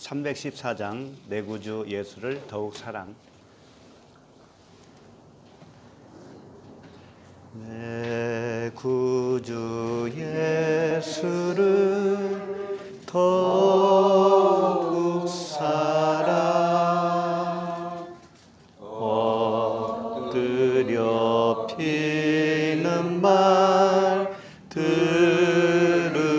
314장 내 구주 예수를 더욱 사랑. 내 구주 예수를 더욱 사랑. 엎드려 피는 말 들으소서.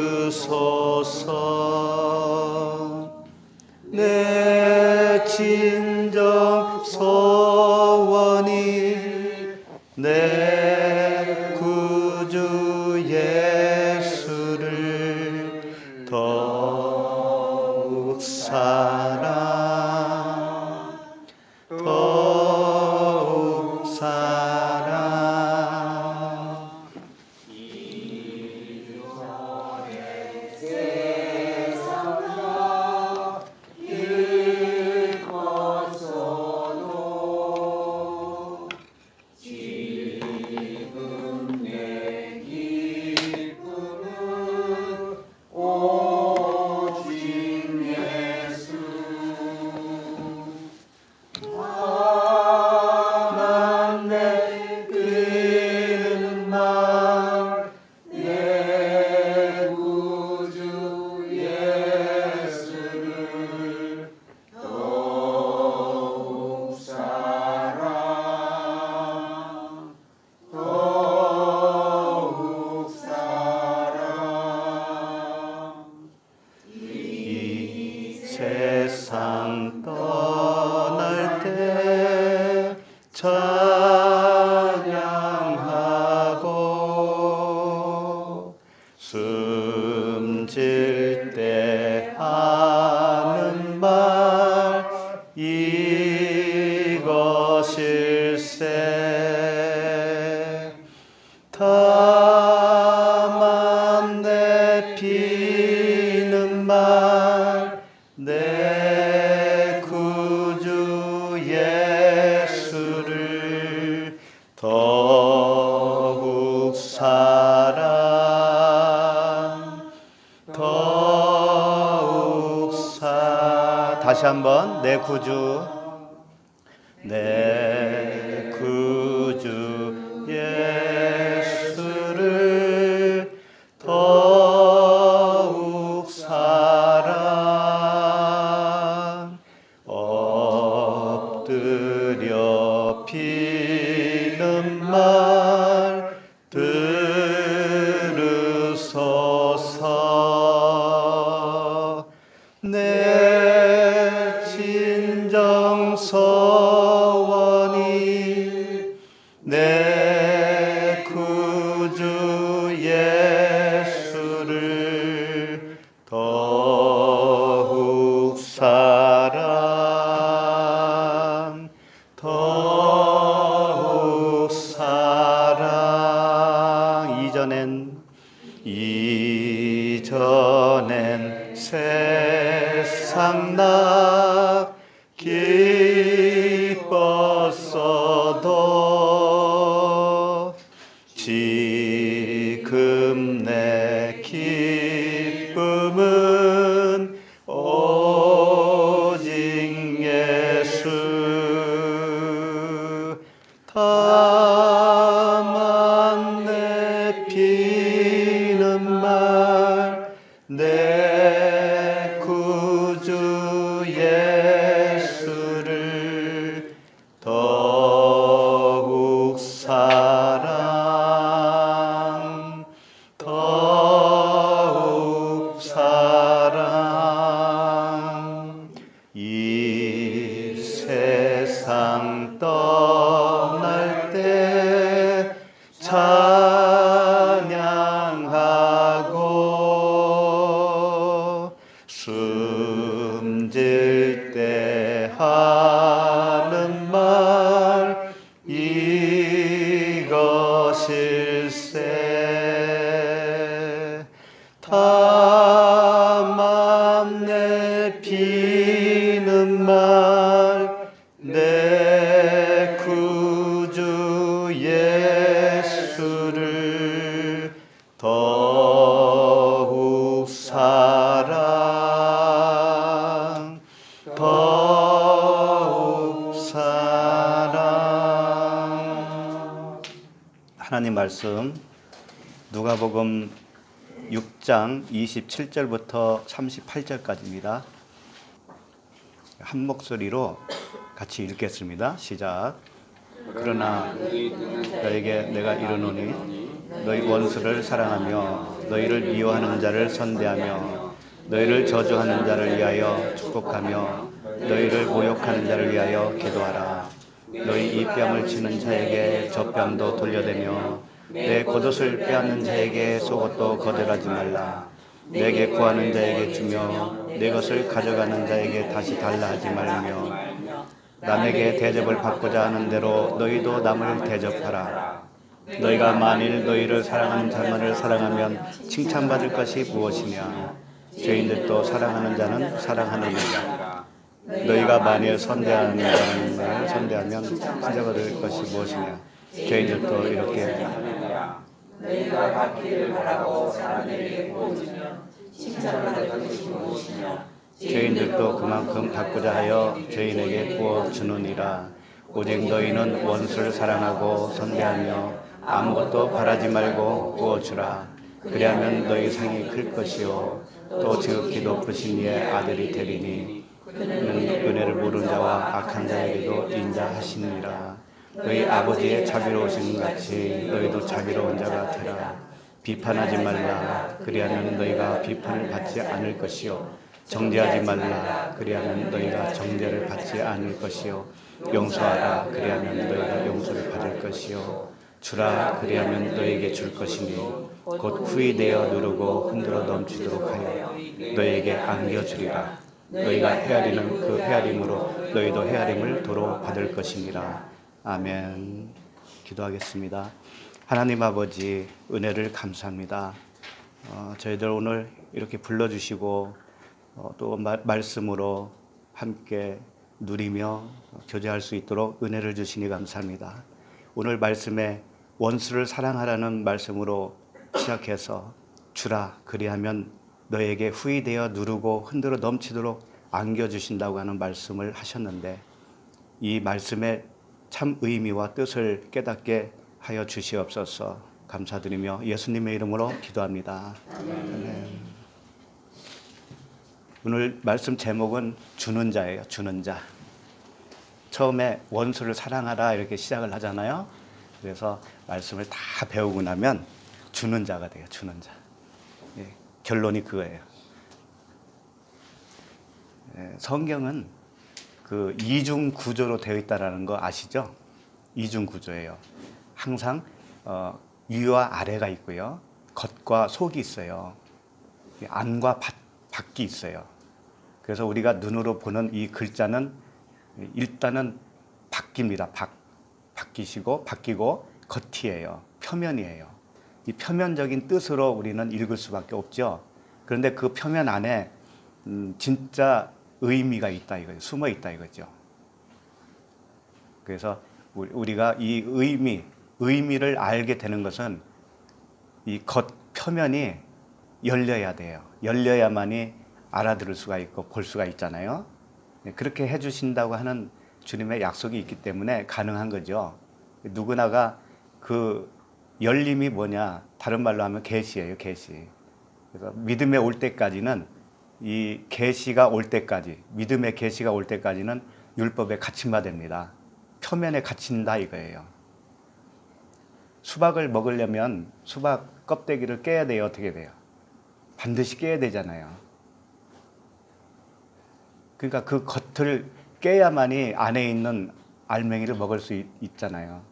내 진정 소원이 내 구주 예수를 더욱 사랑, 더욱 사랑. 세상 떠날 때 찬양하고 숨질 때 하는 말 이것일세. 다만 내 피는 말 내 구주 예수를 더욱 사랑, 더욱 다시 한번 내 구주 예수를 더욱 사랑. 엎드려 피는 말 들으소서. 내 진정 소원이 내 구주 예수를 더욱 사랑, 더욱 사랑. 이전엔 세상 나 기뻤어도 지금 내 기쁨은 오직 예수. 다만 내 피는 말 내 구주 예수를 더욱 사랑, 더욱 사랑. 이 세상 떠날 때 찬양하고 숨질 때 하는 말 이것일세. 다만 내 피는 말 내 구주 예수를 더욱 사랑, 하나님 말씀 누가복음 6장 27절부터 38절까지입니다. 한 목소리로 같이 읽겠습니다. 시작. 그러나 너에게 내가 이르노니 너희 원수를 사랑하며 너희를 미워하는 자를 선대하며 너희를 저주하는 자를 위하여 축복하며 너희를 모욕하는 자를 위하여 기도하라. 너희 이 뺨을 치는 자에게 저 뺨도 돌려대며 내 겉옷을 빼앗는 자에게 속옷도 거절하지 말라. 내게 구하는 자에게 주며 내 것을 가져가는 자에게 다시 달라 하지 말며 남에게 대접을 받고자 하는 대로 너희도 남을 대접하라. 너희가 만일 너희를 사랑하는 자만을 사랑하면 칭찬받을 것이 무엇이냐. 죄인들도 사랑하는 자는 사랑하느니라. 너희가 만일 선대하는 자를 선대하면 칭찬받을 것이 무엇이냐. 죄인들도 이렇게 너희가 받기를 바라고 사람에게 보여주면 칭찬받을 것이 무엇이냐. 죄인들도 그만큼 받고자 하여 죄인에게 부어주느니라. 오직 너희는 원수를 사랑하고 선대하며 아무것도 바라지 말고 부어주라. 그리하면 너희 상이 클 것이요 또 지극히 높으신 이의 아들이 되리니 그는 은혜를 모르는 자와 악한 자에게도 인자하시느니라. 너희 아버지의 자비로우신 것 같이 너희도 자비로운 자가 되라. 비판하지 말라. 그리하면 너희가 비판을 받지 않을 것이요 정죄하지 말라. 그리하면 너희가 정죄를 받지 않을 것이요 용서하라. 그리하면 너희가 용서를 받을 것이요 주라. 그리하면 너희에게 줄 것이니 곧 후이되어 누르고 흔들어 넘치도록 하여 너희에게 안겨주리라. 너희가 헤아리는 그 헤아림으로 너희도 헤아림을 도로 받을 것이니라. 아멘. 기도하겠습니다. 하나님 아버지, 은혜를 감사합니다. 저희들 오늘 이렇게 불러주시고 또 말씀으로 함께 누리며 교제할 수 있도록 은혜를 주시니 감사합니다. 오늘 말씀에 원수를 사랑하라는 말씀으로 시작해서 주라. 그리하면 너에게 후이되어 누르고 흔들어 넘치도록 안겨주신다고 하는 말씀을 하셨는데 이 말씀의 참 의미와 뜻을 깨닫게 하여 주시옵소서. 감사드리며 예수님의 이름으로 기도합니다. 아멘. 오늘 말씀 제목은 주는 자예요. 주는 자. 처음에 원수를 사랑하라 이렇게 시작을 하잖아요. 그래서 말씀을 다 배우고 나면 주는 자가 돼요. 주는 자. 예, 결론이 그거예요. 성경은 그 이중 구조로 되어 있다는 거 아시죠? 이중 구조예요. 항상 위와 아래가 있고요. 겉과 속이 있어요. 안과 밖이 있어요. 그래서 우리가 눈으로 보는 이 글자는 일단은 바뀝니다. 바뀌고 겉이에요. 표면이에요. 이 표면적인 뜻으로 우리는 읽을 수밖에 없죠. 그런데 그 표면 안에 진짜 의미가 있다 이거죠. 숨어 있다 이거죠. 그래서 우리가 이 의미를 알게 되는 것은 이 겉 표면이 열려야 돼요. 열려야만이 알아들을 수가 있고 볼 수가 있잖아요. 그렇게 해주신다고 하는 주님의 약속이 있기 때문에 가능한 거죠. 누구나가 그 열림이 뭐냐? 다른 말로 하면 계시예요. 계시. 그래서 믿음에 올 때까지는 이 계시가 올 때까지, 믿음의 계시가 올 때까지는 율법에 갇힌 바 됩니다. 표면에 갇힌다 이거예요. 수박을 먹으려면 수박 껍데기를 깨야 돼요. 어떻게 돼요? 반드시 깨야 되잖아요. 그러니까 그 겉을 깨야만이 안에 있는 알맹이를 먹을 수 있잖아요.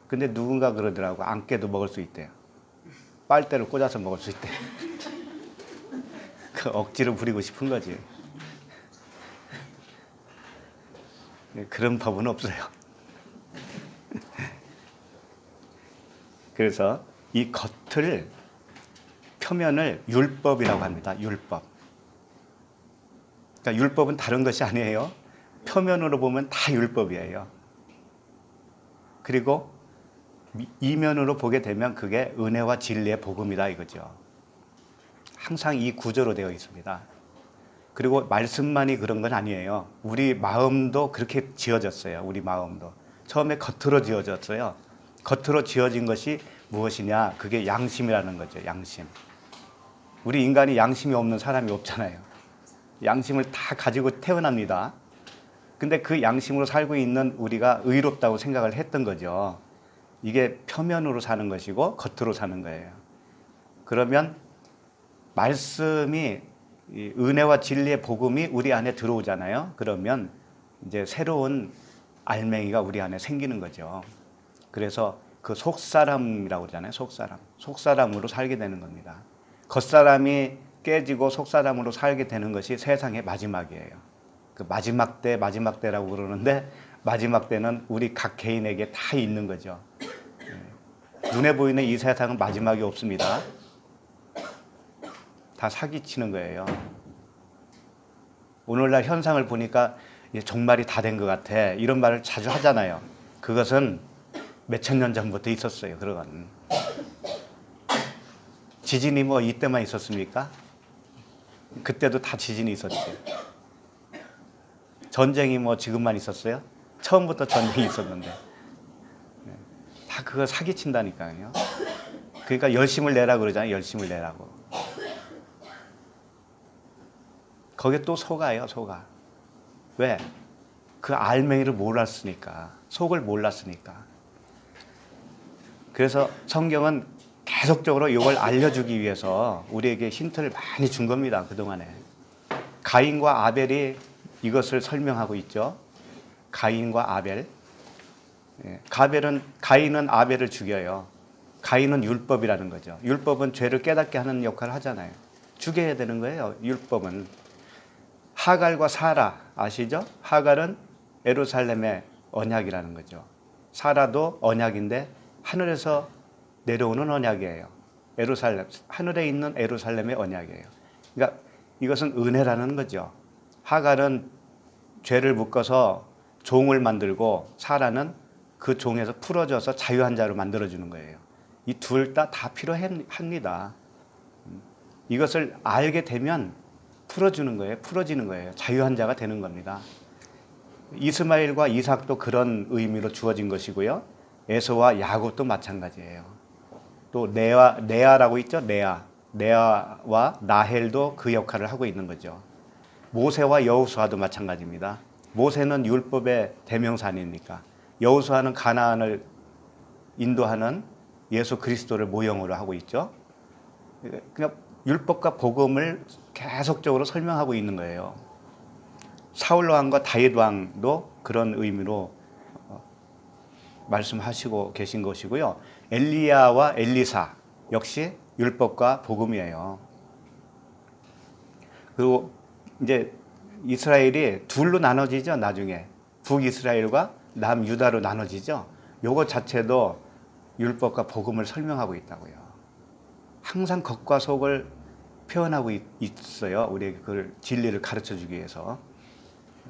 근데 누군가 그러더라고. 안 깨도 먹을 수 있대요. 빨대를 꽂아서 먹을 수 있대요. 그 억지로 부리고 싶은 거지. 그런 법은 없어요. 그래서 이 겉을 표면을 율법이라고 합니다. 율법. 그러니까 율법은 다른 것이 아니에요. 표면으로 보면 다 율법이에요. 그리고 이면으로 보게 되면 그게 은혜와 진리의 복음이다 이거죠. 항상 이 구조로 되어 있습니다. 그리고 말씀만이 그런 건 아니에요. 우리 마음도 그렇게 지어졌어요. 우리 마음도. 처음에 겉으로 지어졌어요. 겉으로 지어진 것이 무엇이냐? 그게 양심이라는 거죠. 양심. 우리 인간이 양심이 없는 사람이 없잖아요. 양심을 다 가지고 태어납니다. 근데 그 양심으로 살고 있는 우리가 의롭다고 생각을 했던 거죠. 이게 표면으로 사는 것이고 겉으로 사는 거예요. 그러면 말씀이 이 은혜와 진리의 복음이 우리 안에 들어오잖아요. 그러면 이제 새로운 알맹이가 우리 안에 생기는 거죠. 그래서 그 속사람이라고 그러잖아요. 속사람. 속사람으로 살게 되는 겁니다. 겉사람이 깨지고 속사람으로 살게 되는 것이 세상의 마지막이에요. 그 마지막 때라고 그러는데 마지막 때는 우리 각 개인에게 다 있는 거죠. 눈에 보이는 이 세상은 마지막이 없습니다. 다 사기치는 거예요. 오늘날 현상을 보니까 종말이 다 된 것 같아. 이런 말을 자주 하잖아요. 그것은 몇천 년 전부터 있었어요. 그런 지진이 뭐 이때만 있었습니까? 그때도 다 지진이 있었지. 전쟁이 뭐 지금만 있었어요? 처음부터 전쟁이 있었는데. 다 그거 사기친다니까요. 그러니까 열심을 내라 그러잖아요. 열심을 내라고. 거기에 또 속아요. 속아. 왜? 그 알맹이를 몰랐으니까. 속을 몰랐으니까. 그래서 성경은 계속적으로 이걸 알려주기 위해서 우리에게 힌트를 많이 준 겁니다. 그동안에. 가인과 아벨이 이것을 설명하고 있죠. 가인과 아벨. 가인은 아벨을 죽여요. 가인은 율법이라는 거죠. 율법은 죄를 깨닫게 하는 역할을 하잖아요. 죽여야 되는 거예요. 율법은. 하갈과 사라 아시죠? 하갈은 예루살렘의 언약이라는 거죠. 사라도 언약인데 하늘에서 내려오는 언약이에요. 예루살렘, 하늘에 있는 예루살렘의 언약이에요. 그러니까 이것은 은혜라는 거죠. 하갈은 죄를 묶어서 종을 만들고 사라는 그 종에서 풀어져서 자유한 자로 만들어주는 거예요. 이 둘 다 필요합니다. 이것을 알게 되면 풀어주는 거예요. 풀어지는 거예요. 자유한 자가 되는 겁니다. 이스마엘과 이삭도 그런 의미로 주어진 것이고요. 에서와 야곱도 마찬가지예요. 또 레아라고 있죠. 레아와 나헬도 그 역할을 하고 있는 거죠. 모세와 여호수아도 마찬가지입니다. 모세는 율법의 대명사 아닙니까? 여호수아는 가나안을 인도하는 예수 그리스도를 모형으로 하고 있죠. 그냥 율법과 복음을 계속적으로 설명하고 있는 거예요. 사울 왕과 다윗 왕도 그런 의미로 말씀하시고 계신 것이고요. 엘리야와 엘리사 역시 율법과 복음이에요. 그리고 이제 이스라엘이 둘로 나눠지죠. 나중에 북이스라엘과 남유다로 나눠지죠. 요거 자체도 율법과 복음을 설명하고 있다고요. 항상 겉과 속을 표현하고 있어요. 우리에게 그 진리를 가르쳐주기 위해서.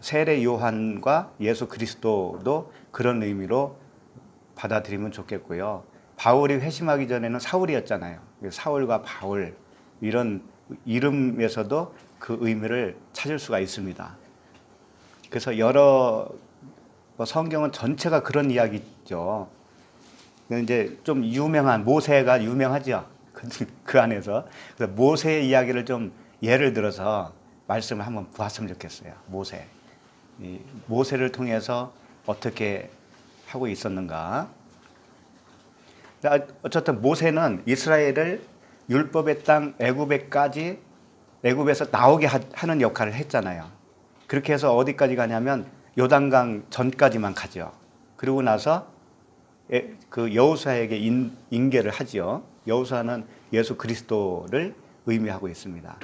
세례 요한과 예수 그리스도도 그런 의미로 받아들이면 좋겠고요. 바울이 회심하기 전에는 사울이었잖아요. 사울과 바울 이런 이름에서도 그 의미를 찾을 수가 있습니다. 그래서 여러 성경은 전체가 그런 이야기죠. 이제 좀 유명한 모세가 유명하죠. 그 안에서 그래서 모세의 이야기를 좀 예를 들어서 말씀을 한번 보았으면 좋겠어요. 모세를 통해서 어떻게 하고 있었는가. 어쨌든 모세는 이스라엘을 율법의 땅 애굽에서 나오게 하는 역할을 했잖아요. 그렇게 해서 어디까지 가냐면 요단강 전까지만 가죠. 그리고 나서 그 여호수아에게 인계를 하죠. 여호수아는 예수 그리스도를 의미하고 있습니다.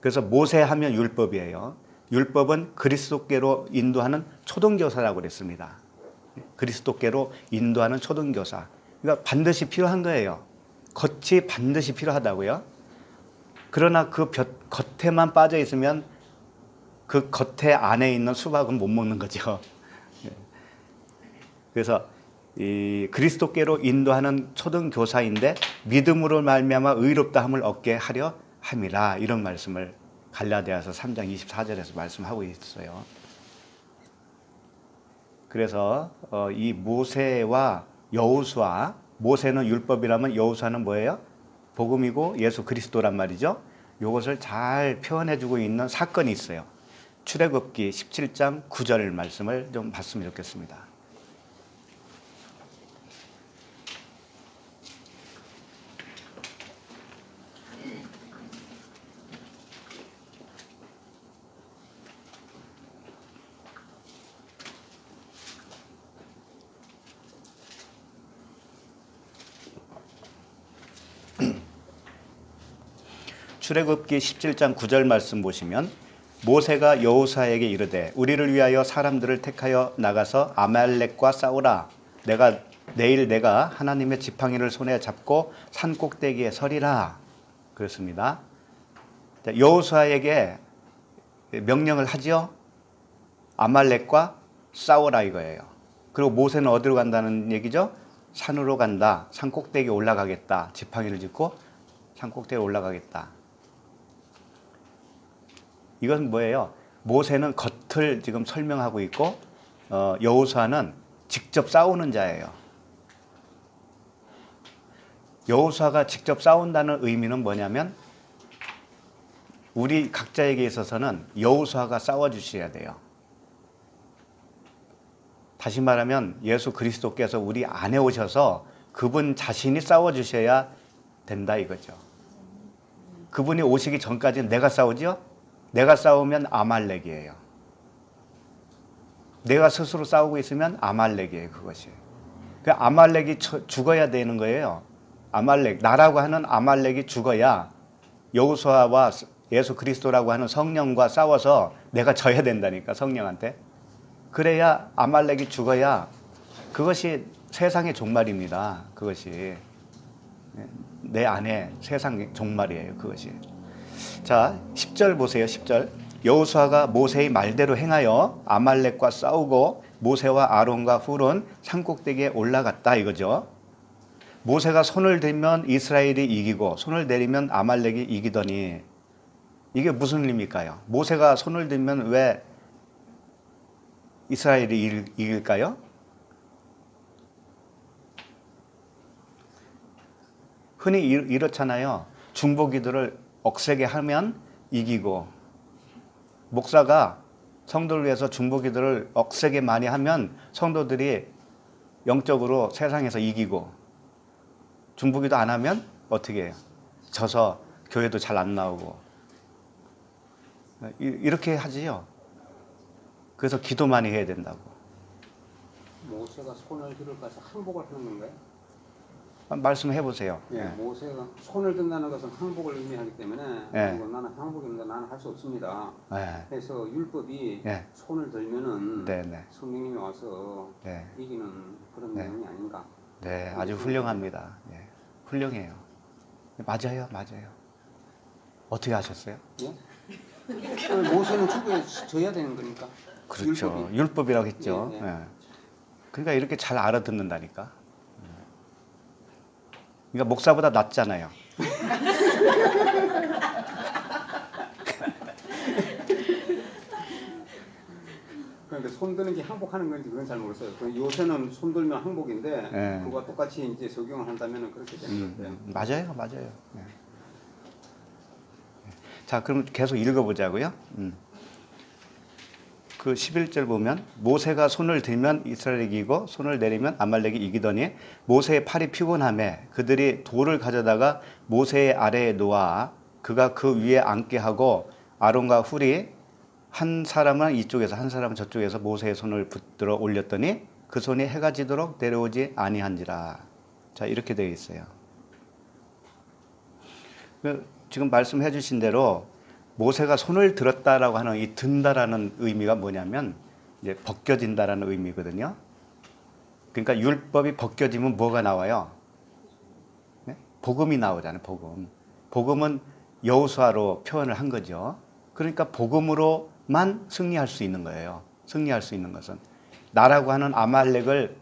그래서 모세하면 율법이에요. 율법은 그리스도께로 인도하는 초등교사라고 그랬습니다. 그리스도께로 인도하는 초등교사. 그러니까 반드시 필요한 거예요. 겉이 반드시 필요하다고요. 그러나 그 겉에만 빠져 있으면 그 겉에 안에 있는 수박은 못 먹는 거죠. 그래서 이 그리스도께로 인도하는 초등교사인데 믿음으로 말미암아 의롭다함을 얻게 하려 함이라, 이런 말씀을 갈라디아서 3장 24절에서 말씀하고 있어요. 그래서 이 모세와 여호수아, 모세는 율법이라면 여호수아는 뭐예요? 복음이고 예수 그리스도란 말이죠. 이것을 잘 표현해주고 있는 사건이 있어요. 출애굽기 17장 9절 말씀을 좀 봤으면 좋겠습니다. 출애굽기 17장 9절 말씀 보시면 모세가 여호수아에게 이르되 우리를 위하여 사람들을 택하여 나가서 아말렉과 싸우라. 내일 내가 하나님의 지팡이를 손에 잡고 산 꼭대기에 서리라. 그렇습니다. 여호수아에게 명령을 하죠. 아말렉과 싸우라 이거예요. 그리고 모세는 어디로 간다는 얘기죠? 산으로 간다. 산 꼭대기에 올라가겠다. 지팡이를 짚고 산 꼭대기에 올라가겠다. 이건 뭐예요? 모세는 겉을 지금 설명하고 있고 여호수아는 직접 싸우는 자예요. 여호수아가 직접 싸운다는 의미는 뭐냐면 우리 각자에게 있어서는 여호수아가 싸워주셔야 돼요. 다시 말하면 예수 그리스도께서 우리 안에 오셔서 그분 자신이 싸워주셔야 된다 이거죠. 그분이 오시기 전까지는 내가 싸우죠? 내가 싸우면 아말렉이에요. 내가 스스로 싸우고 있으면 아말렉이에요. 그것이. 그 아말렉이 죽어야 되는 거예요. 아말렉, 나라고 하는 아말렉이 죽어야 여호수아와 예수 그리스도라고 하는 성령과 싸워서 내가 져야 된다니까, 성령한테. 그래야 아말렉이 죽어야 그것이 세상의 종말입니다. 그것이. 내 안에 세상의 종말이에요. 그것이. 자, 10절 보세요. 10절. 여호수아가 모세의 말대로 행하여 아말렉과 싸우고 모세와 아론과 훌은 산꼭대기에 올라갔다 이거죠. 모세가 손을 들면 이스라엘이 이기고 손을 내리면 아말렉이 이기더니 이게 무슨 의미일까요? 모세가 손을 들면 왜 이스라엘이 이길까요? 흔히 이렇잖아요. 중보기도를 억세게 하면 이기고, 목사가 성도를 위해서 중보기도를 억세게 많이 하면 성도들이 영적으로 세상에서 이기고, 중보기도 안 하면 어떻게 해요? 져서 교회도 잘 안 나오고 이렇게 하지요. 그래서 기도 많이 해야 된다고. 모세가 손을 들어가서 항복을 하는 건가요? 말씀해 보세요. 예, 모세가 손을 든다는 것은 항복을 의미하기 때문에 예. 나는 항복입니다. 나는 할 수 없습니다. 예. 그래서 율법이 예. 손을 들면은 네네. 성령님이 와서 네. 이기는 그런 네. 내용이 아닌가? 네, 아주 훌륭합니다. 예. 훌륭해요. 맞아요, 맞아요. 어떻게 하셨어요? 예? 모세는 죽어져야 되는 거니까. 그렇죠. 율법이라고 했죠. 예, 예. 예. 그러니까 이렇게 잘 알아듣는다니까. 그러니까 목사보다 낫잖아요. 그런데 손 드는 게 항복하는 건지 그건 잘 모르겠어요. 요새는 손 들면 항복인데 예. 그거와 똑같이 이제 적용을 한다면 그렇게 되는 것 같아요. 맞아요, 맞아요. 예. 자, 그럼 계속 읽어보자고요. 그 11절 보면 모세가 손을 들면 이스라엘이 이기고 손을 내리면 아말렉이 이기더니 모세의 팔이 피곤하매 그들이 돌을 가져다가 모세의 아래에 놓아 그가 그 위에 앉게 하고 아론과 훌이 한 사람은 이쪽에서 한 사람은 저쪽에서 모세의 손을 붙들어 올렸더니 그 손이 해가 지도록 내려오지 아니한지라. 자, 이렇게 되어 있어요. 지금 말씀해 주신 대로 모세가 손을 들었다라고 하는 이 든다라는 의미가 뭐냐면 이제 벗겨진다라는 의미거든요. 그러니까 율법이 벗겨지면 뭐가 나와요? 네? 복음이 나오잖아요. 복음. 복음은 여호수아로 표현을 한 거죠. 그러니까 복음으로만 승리할 수 있는 거예요. 승리할 수 있는 것은 나라고 하는 아말렉을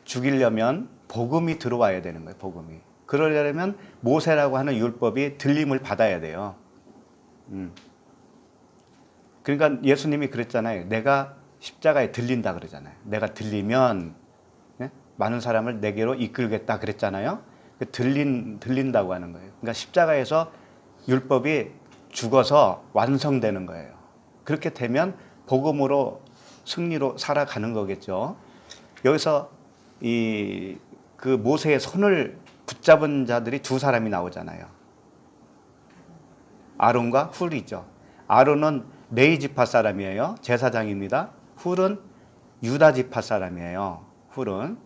죽이려면 복음이 들어와야 되는 거예요. 복음이. 그러려면 모세라고 하는 율법이 들림을 받아야 돼요. 그러니까 예수님이 그랬잖아요. 내가 십자가에 들린다 그러잖아요. 내가 들리면 많은 사람을 내게로 이끌겠다 그랬잖아요. 들린다고 하는 거예요. 그러니까 십자가에서 율법이 죽어서 완성되는 거예요. 그렇게 되면 복음으로 승리로 살아가는 거겠죠. 여기서 그 모세의 손을 붙잡은 자들이 두 사람이 나오잖아요. 아론과 훌이죠. 아론은 레위 지파 사람이에요. 제사장입니다. 훌은 유다 지파 사람이에요. 훌은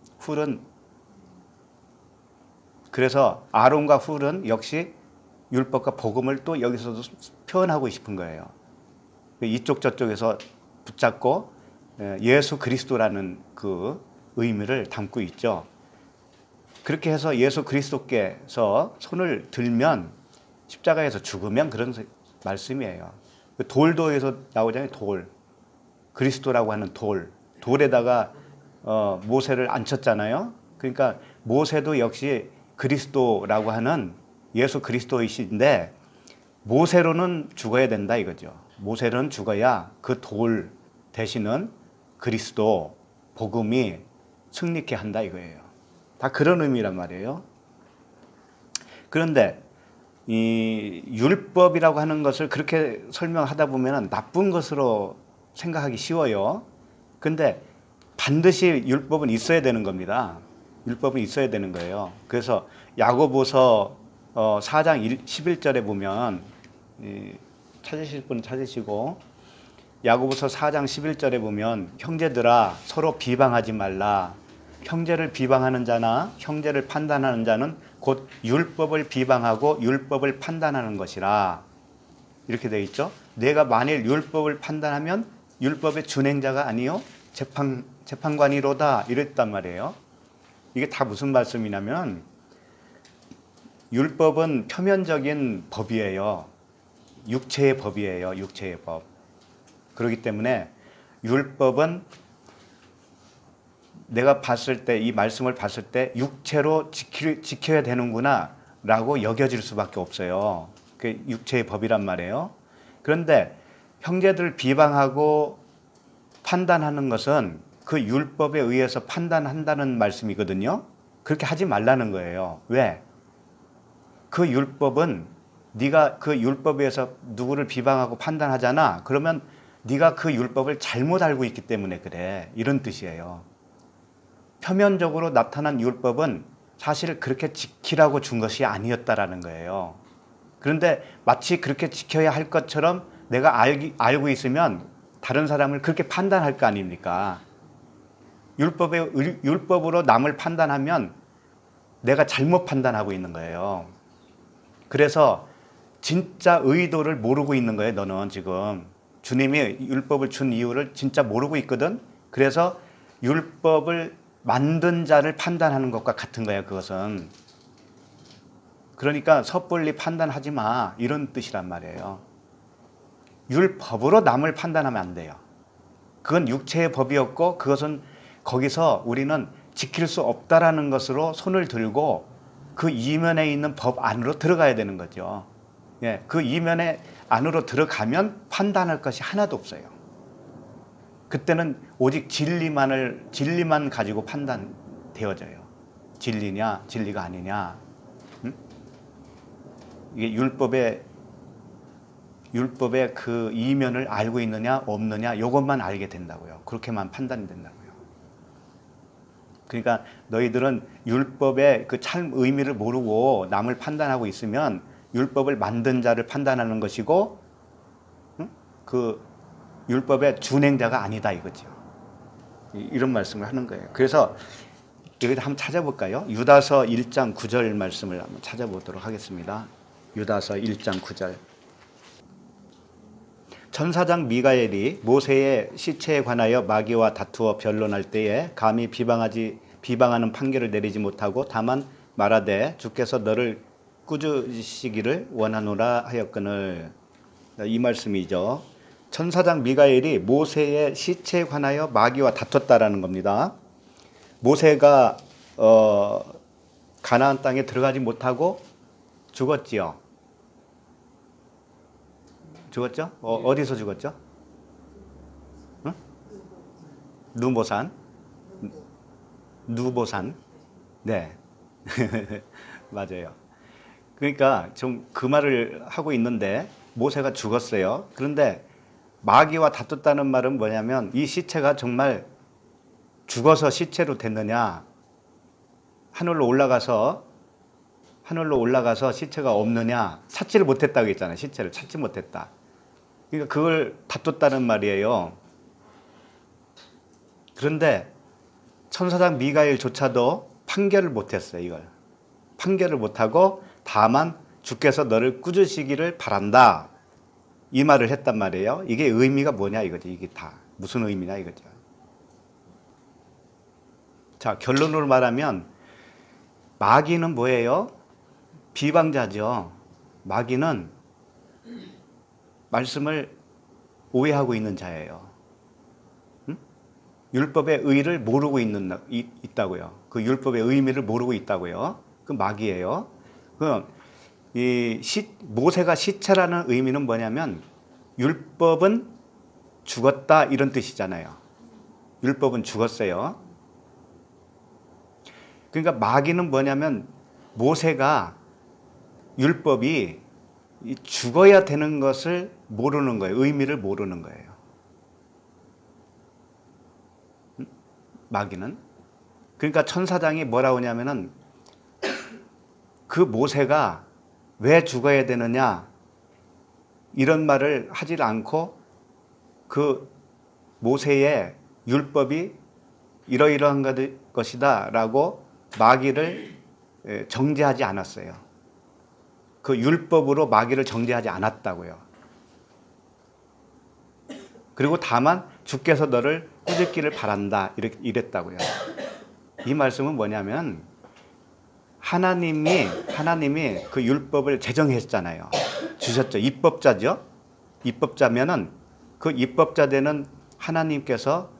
그래서 아론과 훌은 역시 율법과 복음을 또 여기서도 표현하고 싶은 거예요. 이쪽 저쪽에서 붙잡고 예수 그리스도라는 그 의미를 담고 있죠. 그렇게 해서 예수 그리스도께서 손을 들면 십자가에서 죽으면 그런 말씀이에요. 돌도에서 나오잖아요. 돌. 그리스도라고 하는 돌. 돌에다가 모세를 앉혔잖아요. 그러니까 모세도 역시 그리스도라고 하는 예수 그리스도이신데 모세로는 죽어야 된다 이거죠. 모세는 죽어야 그 돌 대신은 그리스도 복음이 승리케 한다 이거예요. 다 그런 의미란 말이에요. 그런데 이 율법이라고 하는 것을 그렇게 설명하다 보면 나쁜 것으로 생각하기 쉬워요. 근데 반드시 율법은 있어야 되는 겁니다. 율법은 있어야 되는 거예요. 그래서 야고보서 4장 11절에 보면 찾으실 분은 찾으시고 야고보서 4장 11절에 보면 형제들아 서로 비방하지 말라. 형제를 비방하는 자나 형제를 판단하는 자는 곧 율법을 비방하고 율법을 판단하는 것이라. 이렇게 되어 있죠. 내가 만일 율법을 판단하면 율법의 준행자가 아니요 재판관이로다 이랬단 말이에요. 이게 다 무슨 말씀이냐면 율법은 표면적인 법이에요. 육체의 법이에요. 육체의 법. 그렇기 때문에 율법은 내가 봤을 때 이 말씀을 봤을 때 육체로 지켜야 되는구나 라고 여겨질 수밖에 없어요. 그게 육체의 법이란 말이에요. 그런데 형제들 비방하고 판단하는 것은 그 율법에 의해서 판단한다는 말씀이거든요. 그렇게 하지 말라는 거예요. 왜? 그 율법은 네가 그 율법에 의해서 누구를 비방하고 판단하잖아. 그러면 네가 그 율법을 잘못 알고 있기 때문에 그래. 이런 뜻이에요. 표면적으로 나타난 율법은 사실 그렇게 지키라고 준 것이 아니었다라는 거예요. 그런데 마치 그렇게 지켜야 할 것처럼 내가 알고 있으면 다른 사람을 그렇게 판단할 거 아닙니까? 율법으로 남을 판단하면 내가 잘못 판단하고 있는 거예요. 그래서 진짜 의도를 모르고 있는 거예요. 너는 지금 주님이 율법을 준 이유를 진짜 모르고 있거든. 그래서 율법을 만든 자를 판단하는 것과 같은 거예요. 그것은. 그러니까 섣불리 판단하지 마 이런 뜻이란 말이에요. 율법으로 남을 판단하면 안 돼요. 그건 육체의 법이었고 그것은 거기서 우리는 지킬 수 없다라는 것으로 손을 들고 그 이면에 있는 법 안으로 들어가야 되는 거죠. 예, 그 이면에 안으로 들어가면 판단할 것이 하나도 없어요. 그때는 오직 진리만 가지고 판단되어져요. 진리냐, 진리가 아니냐. 이게 율법의 그 이면을 알고 있느냐, 없느냐, 이것만 알게 된다고요. 그렇게만 판단이 된다고요. 그러니까 너희들은 율법의 그 참 의미를 모르고 남을 판단하고 있으면 율법을 만든 자를 판단하는 것이고, 그 율법의 준행자가 아니다 이거죠. 이런 말씀을 하는 거예요. 그래서 여기다 한번 찾아볼까요? 유다서 1장 9절 말씀을 한번 찾아보도록 하겠습니다. 유다서 1장 9절. 천사장 미가엘이 모세의 시체에 관하여 마귀와 다투어 변론할 때에 감히 비방하는 판결을 내리지 못하고 다만 말하되 주께서 너를 꾸짖으시기를 원하노라 하였거늘. 이 말씀이죠. 천사장 미가엘이 모세의 시체에 관하여 마귀와 다퉜다라는 겁니다. 모세가 가나안 땅에 들어가지 못하고 죽었지요. 죽었죠? 어디서 죽었죠? 응? 누보산. 누보산. 네. 맞아요. 그러니까 좀 그 말을 하고 있는데 모세가 죽었어요. 그런데 마귀와 다퉜다는 말은 뭐냐면 이 시체가 정말 죽어서 시체로 됐느냐, 하늘로 올라가서 시체가 없느냐, 찾지를 못했다고 했잖아요. 시체를 찾지 못했다. 그러니까 그걸 다퉜다는 말이에요. 그런데 천사장 미가엘조차도 판결을 못했어요. 이걸 판결을 못하고 다만 주께서 너를 꾸짖으시기를 바란다, 이 말을 했단 말이에요. 이게 의미가 뭐냐 이거지. 이게 다 무슨 의미냐 이거죠. 자, 결론으로 말하면 마귀는 뭐예요? 비방자죠. 마귀는 말씀을 오해하고 있는 자예요. 응? 율법의 의를 모르고 있다고요. 그 율법의 의미를 모르고 있다고요. 그 마귀예요. 모세가 시체라는 의미는 뭐냐면 율법은 죽었다 이런 뜻이잖아요. 율법은 죽었어요. 그러니까 마귀는 뭐냐면 모세가 율법이 죽어야 되는 것을 모르는 거예요. 의미를 모르는 거예요. 마귀는. 그러니까 천사장이 뭐라고 하냐면은 그 모세가 왜 죽어야 되느냐 이런 말을 하질 않고 그 모세의 율법이 이러이러한 것이다 라고 마귀를 정죄하지 않았어요. 그 율법으로 마귀를 정죄하지 않았다고요. 그리고 다만 주께서 너를 꾸짖기를 바란다 이랬다고요. 이 말씀은 뭐냐면 하나님이 그 율법을 제정했잖아요. 주셨죠. 입법자죠. 입법자면은 그 입법자 되는 하나님께서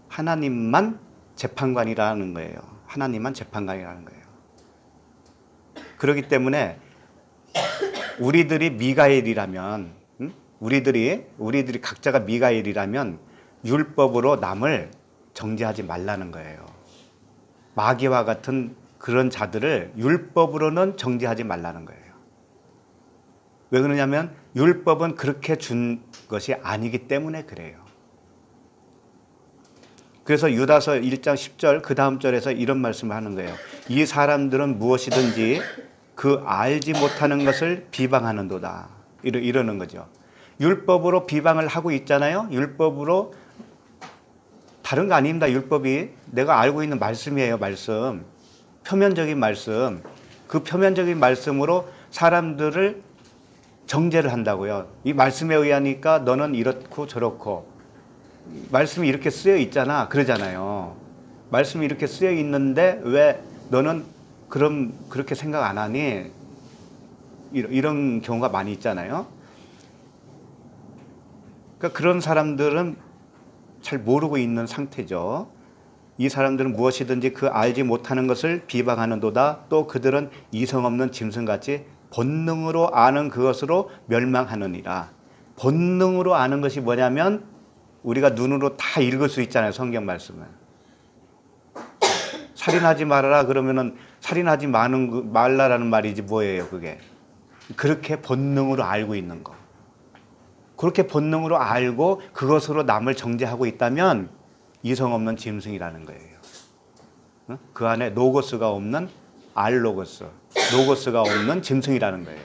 하나님만 재판관이라는 거예요. 하나님만 재판관이라는 거예요. 그렇기 때문에 우리들이 미가엘이라면, 우리들이 각자가 미가엘이라면 율법으로 남을 정죄하지 말라는 거예요. 마귀와 같은 그런 자들을 율법으로는 정죄하지 말라는 거예요. 왜 그러냐면 율법은 그렇게 준 것이 아니기 때문에 그래요. 그래서 유다서 1장 10절 그 다음 절에서 이런 말씀을 하는 거예요. 이 사람들은 무엇이든지 그 알지 못하는 것을 비방하는도다. 이러는 거죠. 율법으로 비방을 하고 있잖아요. 율법으로 다른 거 아닙니다. 율법이 내가 알고 있는 말씀이에요. 말씀. 표면적인 말씀. 그 표면적인 말씀으로 사람들을 정죄를 한다고요. 이 말씀에 의하니까 너는 이렇고 저렇고 말씀이 이렇게 쓰여 있잖아 그러잖아요. 말씀이 이렇게 쓰여 있는데 왜 너는 그렇게 생각 안 하니? 이런 경우가 많이 있잖아요. 그러니까 그런 사람들은 잘 모르고 있는 상태죠. 이 사람들은 무엇이든지 그 알지 못하는 것을 비방하는도다. 또 그들은 이성 없는 짐승같이 본능으로 아는 그것으로 멸망하느니라. 본능으로 아는 것이 뭐냐면 우리가 눈으로 다 읽을 수 있잖아요. 성경 말씀을. 살인하지 말아라 그러면은 살인하지 말라라는 말이지 뭐예요 그게. 그렇게 본능으로 알고 있는 거. 그렇게 본능으로 알고 그것으로 남을 정죄하고 있다면 이성 없는 짐승이라는 거예요. 그 안에 로고스가 없는 알로고스, 로고스가 없는 짐승이라는 거예요.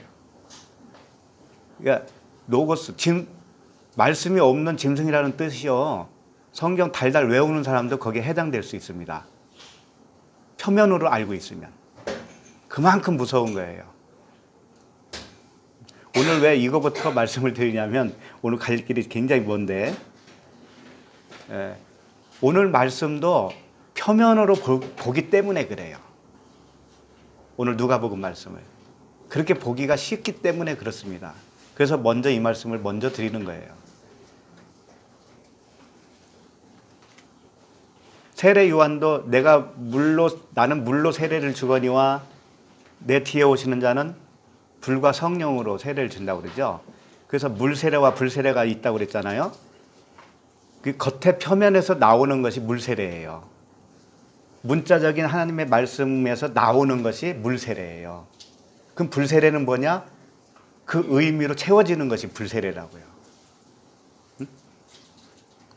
그러니까 로고스, 말씀이 없는 짐승이라는 뜻이요. 성경 달달 외우는 사람도 거기에 해당될 수 있습니다. 표면으로 알고 있으면. 그만큼 무서운 거예요. 오늘 왜 이거부터 말씀을 드리냐면 오늘 갈 길이 굉장히 먼데 오늘 말씀도 표면으로 보기 때문에 그래요. 오늘 누가복음 말씀을 그렇게 보기가 쉽기 때문에 그렇습니다. 그래서 먼저 이 말씀을 먼저 드리는 거예요. 세례 요한도 나는 물로 세례를 주거니와 내 뒤에 오시는 자는 불과 성령으로 세례를 준다고 그러죠. 그래서 물 세례와 불 세례가 있다고 그랬잖아요. 그 겉에 표면에서 나오는 것이 물 세례예요. 문자적인 하나님의 말씀에서 나오는 것이 물세례예요. 그럼 불세례는 뭐냐? 그 의미로 채워지는 것이 불세례라고요. 응?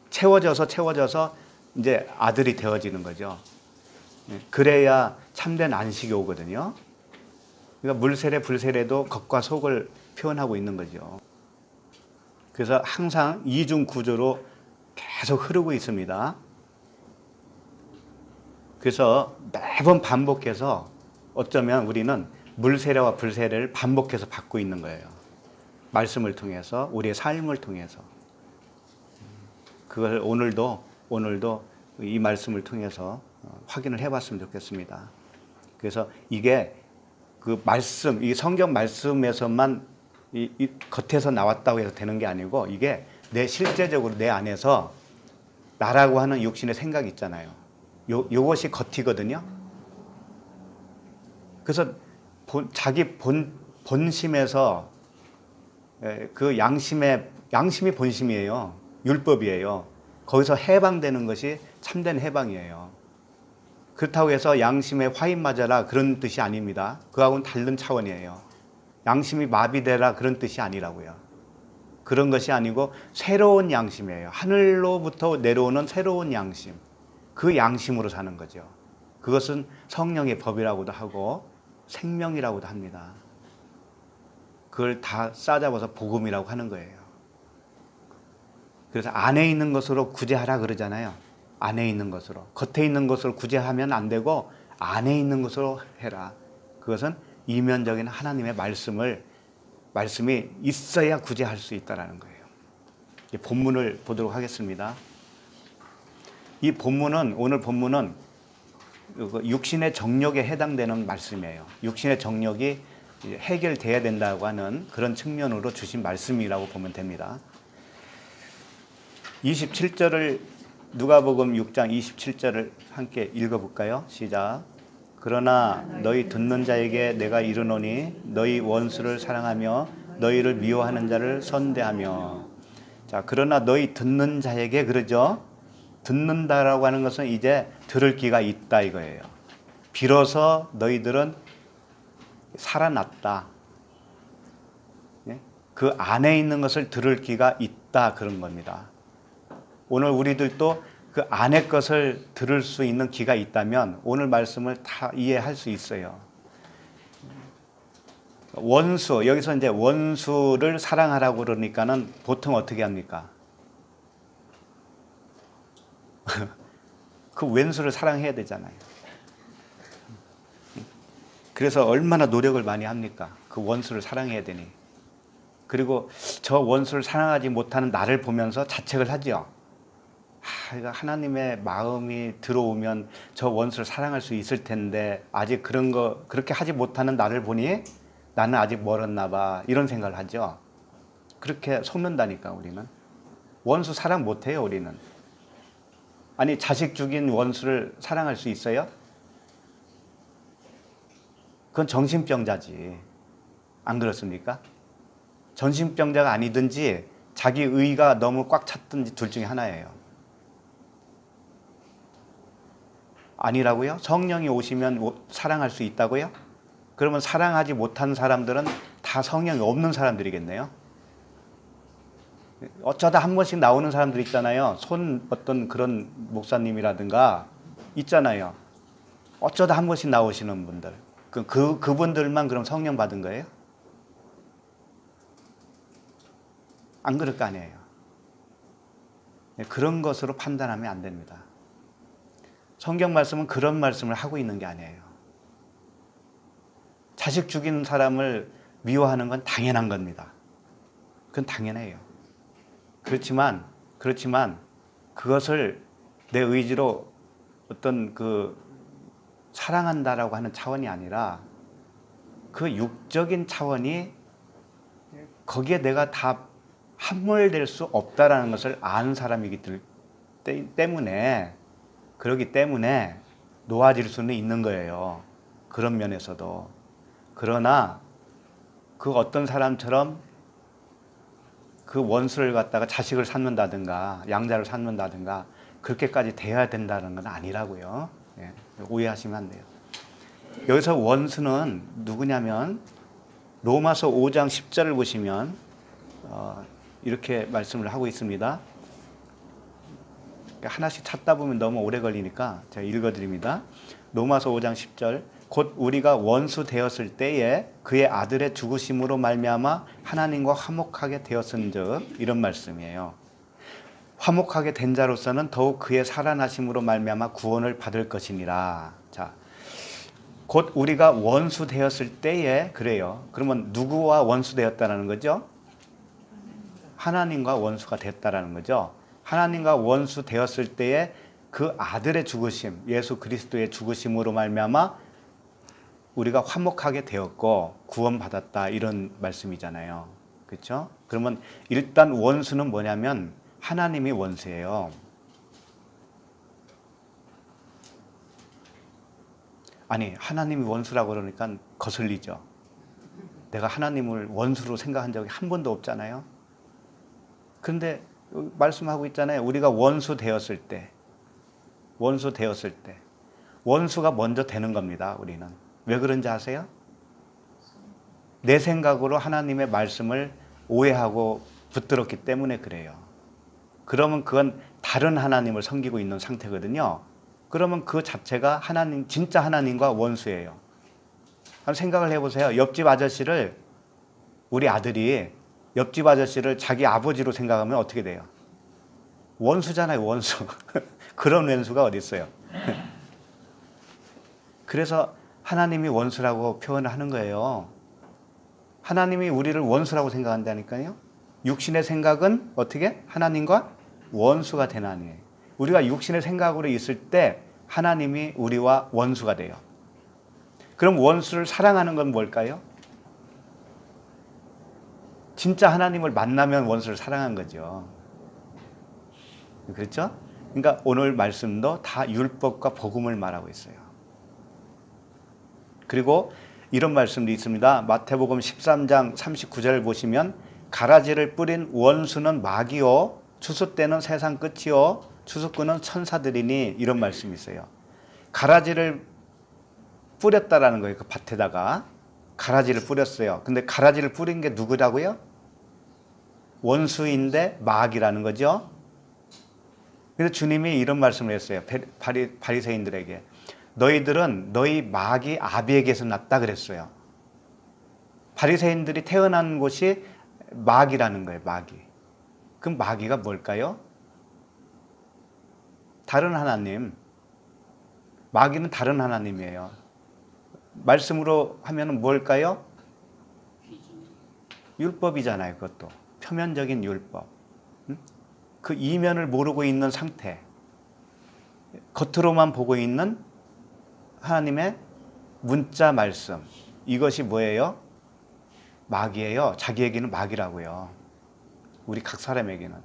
채워져서 이제 아들이 되어지는 거죠. 그래야 참된 안식이 오거든요. 그러니까 물세례, 불세례도 겉과 속을 표현하고 있는 거죠. 그래서 항상 이중 구조로 계속 흐르고 있습니다. 그래서 매번 반복해서 어쩌면 우리는 물세례와 불세례를 반복해서 받고 있는 거예요. 말씀을 통해서, 우리의 삶을 통해서. 그걸 오늘도 이 말씀을 통해서 확인을 해봤으면 좋겠습니다. 그래서 이게 그 말씀, 이 성경 말씀에서만 이 겉에서 나왔다고 해서 되는 게 아니고 이게 내 실제적으로 내 안에서 나라고 하는 육신의 생각이 있잖아요. 요것이 겉이거든요. 그래서 자기 본심에서 그 양심이 본심이에요. 율법이에요. 거기서 해방되는 것이 참된 해방이에요. 그렇다고 해서 양심에 화인 맞아라 그런 뜻이 아닙니다. 그하고는 다른 차원이에요. 양심이 마비되라 그런 뜻이 아니라고요. 그런 것이 아니고 새로운 양심이에요. 하늘로부터 내려오는 새로운 양심. 그 양심으로 사는 거죠. 그것은 성령의 법이라고도 하고 생명이라고도 합니다. 그걸 다 싸잡아서 복음이라고 하는 거예요. 그래서 안에 있는 것으로 구제하라 그러잖아요. 안에 있는 것으로. 겉에 있는 것으로 구제하면 안 되고 안에 있는 것으로 해라. 그것은 이면적인 하나님의 말씀이 있어야 구제할 수 있다는 거예요. 이 본문을 보도록 하겠습니다. 이 본문은, 오늘 본문은 육신의 정욕에 해당되는 말씀이에요. 육신의 정욕이 해결돼야 된다고 하는 그런 측면으로 주신 말씀이라고 보면 됩니다. 27절을 누가복음 6장 27절을 함께 읽어볼까요? 시작. 그러나 너희 듣는 자에게 내가 이르노니 너희 원수를 사랑하며 너희를 미워하는 자를 선대하며. 자, 그러나 너희 듣는 자에게 그러죠. 듣는다라고 하는 것은 이제 들을 귀가 있다 이거예요. 비로소 너희들은 살아났다. 그 안에 있는 것을 들을 귀가 있다 그런 겁니다. 오늘 우리들도 그 안의 것을 들을 수 있는 귀가 있다면 오늘 말씀을 다 이해할 수 있어요. 원수, 여기서 이제 원수를 사랑하라고 그러니까는 보통 어떻게 합니까? 그 왼수를 사랑해야 되잖아요. 그래서 얼마나 노력을 많이 합니까? 그 원수를 사랑해야 되니. 그리고 저 원수를 사랑하지 못하는 나를 보면서 자책을 하죠. 하나님의 마음이 들어오면 저 원수를 사랑할 수 있을 텐데 아직 그렇게 하지 못하는 나를 보니 나는 아직 멀었나 봐. 이런 생각을 하죠. 그렇게 속는다니까 우리는. 원수 사랑 못해요 우리는. 아니 자식 죽인 원수를 사랑할 수 있어요? 그건 정신병자지. 안 그렇습니까? 정신병자가 아니든지 자기 의가 너무 꽉 찼든지 둘 중에 하나예요. 아니라고요? 성령이 오시면 사랑할 수 있다고요? 그러면 사랑하지 못한 사람들은 다 성령이 없는 사람들이겠네요. 어쩌다 한 번씩 나오는 사람들 있잖아요. 어떤 그런 목사님이라든가 있잖아요. 어쩌다 한 번씩 나오시는 분들. 그분들만 그럼 성령 받은 거예요? 안 그럴 거 아니에요. 그런 것으로 판단하면 안 됩니다. 성경 말씀은 그런 말씀을 하고 있는 게 아니에요. 자식 죽이는 사람을 미워하는 건 당연한 겁니다. 그건 당연해요. 그렇지만 그것을 내 의지로 어떤 사랑한다라고 하는 차원이 아니라 그 육적인 차원이 거기에 내가 다 함몰될 수 없다라는 것을 아는 사람이기 때문에 그렇기 때문에 놓아질 수는 있는 거예요. 그런 면에서도. 그러나 그 어떤 사람처럼 그 원수를 갖다가 자식을 삼는다든가 양자를 삼는다든가 그렇게까지 돼야 된다는 건 아니라고요. 예, 오해하시면 안 돼요. 여기서 원수는 누구냐면 로마서 5장 10절을 보시면 이렇게 말씀을 하고 있습니다. 하나씩 찾다 보면 너무 오래 걸리니까 제가 읽어드립니다. 로마서 5장 10절 곧 우리가 원수 되었을 때에 그의 아들의 죽으심으로 말미암아 하나님과 화목하게 되었은즉 이런 말씀이에요. 화목하게 된 자로서는 더욱 그의 살아나심으로 말미암아 구원을 받을 것이니라. 자, 곧 우리가 원수 되었을 때에 그래요. 그러면 누구와 원수 되었다는 거죠? 하나님과 원수가 됐다라는 거죠. 하나님과 원수 되었을 때에 그 아들의 죽으심, 예수 그리스도의 죽으심으로 말미암아 우리가 화목하게 되었고 구원받았다 이런 말씀이잖아요. 그렇죠? 그러면 일단 원수는 뭐냐면 하나님이 원수예요. 아니 하나님이 원수라고 그러니까 거슬리죠. 내가 하나님을 원수로 생각한 적이 한 번도 없잖아요. 그런데 말씀하고 있잖아요. 우리가 원수 되었을 때 원수가 먼저 되는 겁니다. 우리는 왜 그런지 아세요? 내 생각으로 하나님의 말씀을 오해하고 붙들었기 때문에 그래요. 그러면 그건 다른 하나님을 섬기고 있는 상태거든요. 그러면 그 자체가 하나님, 진짜 하나님과 원수예요. 한번 생각을 해보세요. 옆집 아저씨를 우리 아들이 옆집 아저씨를 자기 아버지로 생각하면 어떻게 돼요? 원수잖아요, 원수. 그런 원수가 어디 있어요? 그래서 하나님이 원수라고 표현을 하는 거예요. 하나님이 우리를 원수라고 생각한다니까요. 육신의 생각은 어떻게? 하나님과 원수가 되나니. 우리가 육신의 생각으로 있을 때 하나님이 우리와 원수가 돼요. 그럼 원수를 사랑하는 건 뭘까요? 진짜 하나님을 만나면 원수를 사랑한 거죠. 그렇죠? 그러니까 오늘 말씀도 다 율법과 복음을 말하고 있어요. 그리고 이런 말씀도 있습니다. 마태복음 13장 39절 보시면 가라지를 뿌린 원수는 마귀요 추수 때는 세상 끝이요 추수꾼은 천사들이니 이런 말씀이 있어요. 가라지를 뿌렸다라는 거예요. 그 밭에다가 가라지를 뿌렸어요. 근데 가라지를 뿌린 게 누구라고요? 원수인데 마귀라는 거죠. 그래서 주님이 이런 말씀을 했어요. 바리새인들에게 너희들은 너희 마귀 아비에게서 났다 그랬어요. 바리새인들이 태어난 곳이 마귀라는 거예요. 마귀. 그럼 마귀가 뭘까요? 다른 하나님. 마귀는 다른 하나님이에요. 말씀으로 하면 뭘까요? 율법이잖아요. 그것도 표면적인 율법. 그 이면을 모르고 있는 상태, 겉으로만 보고 있는 하나님의 문자 말씀, 이것이 뭐예요? 마귀예요. 자기에게는 마귀라고요. 우리 각 사람에게는.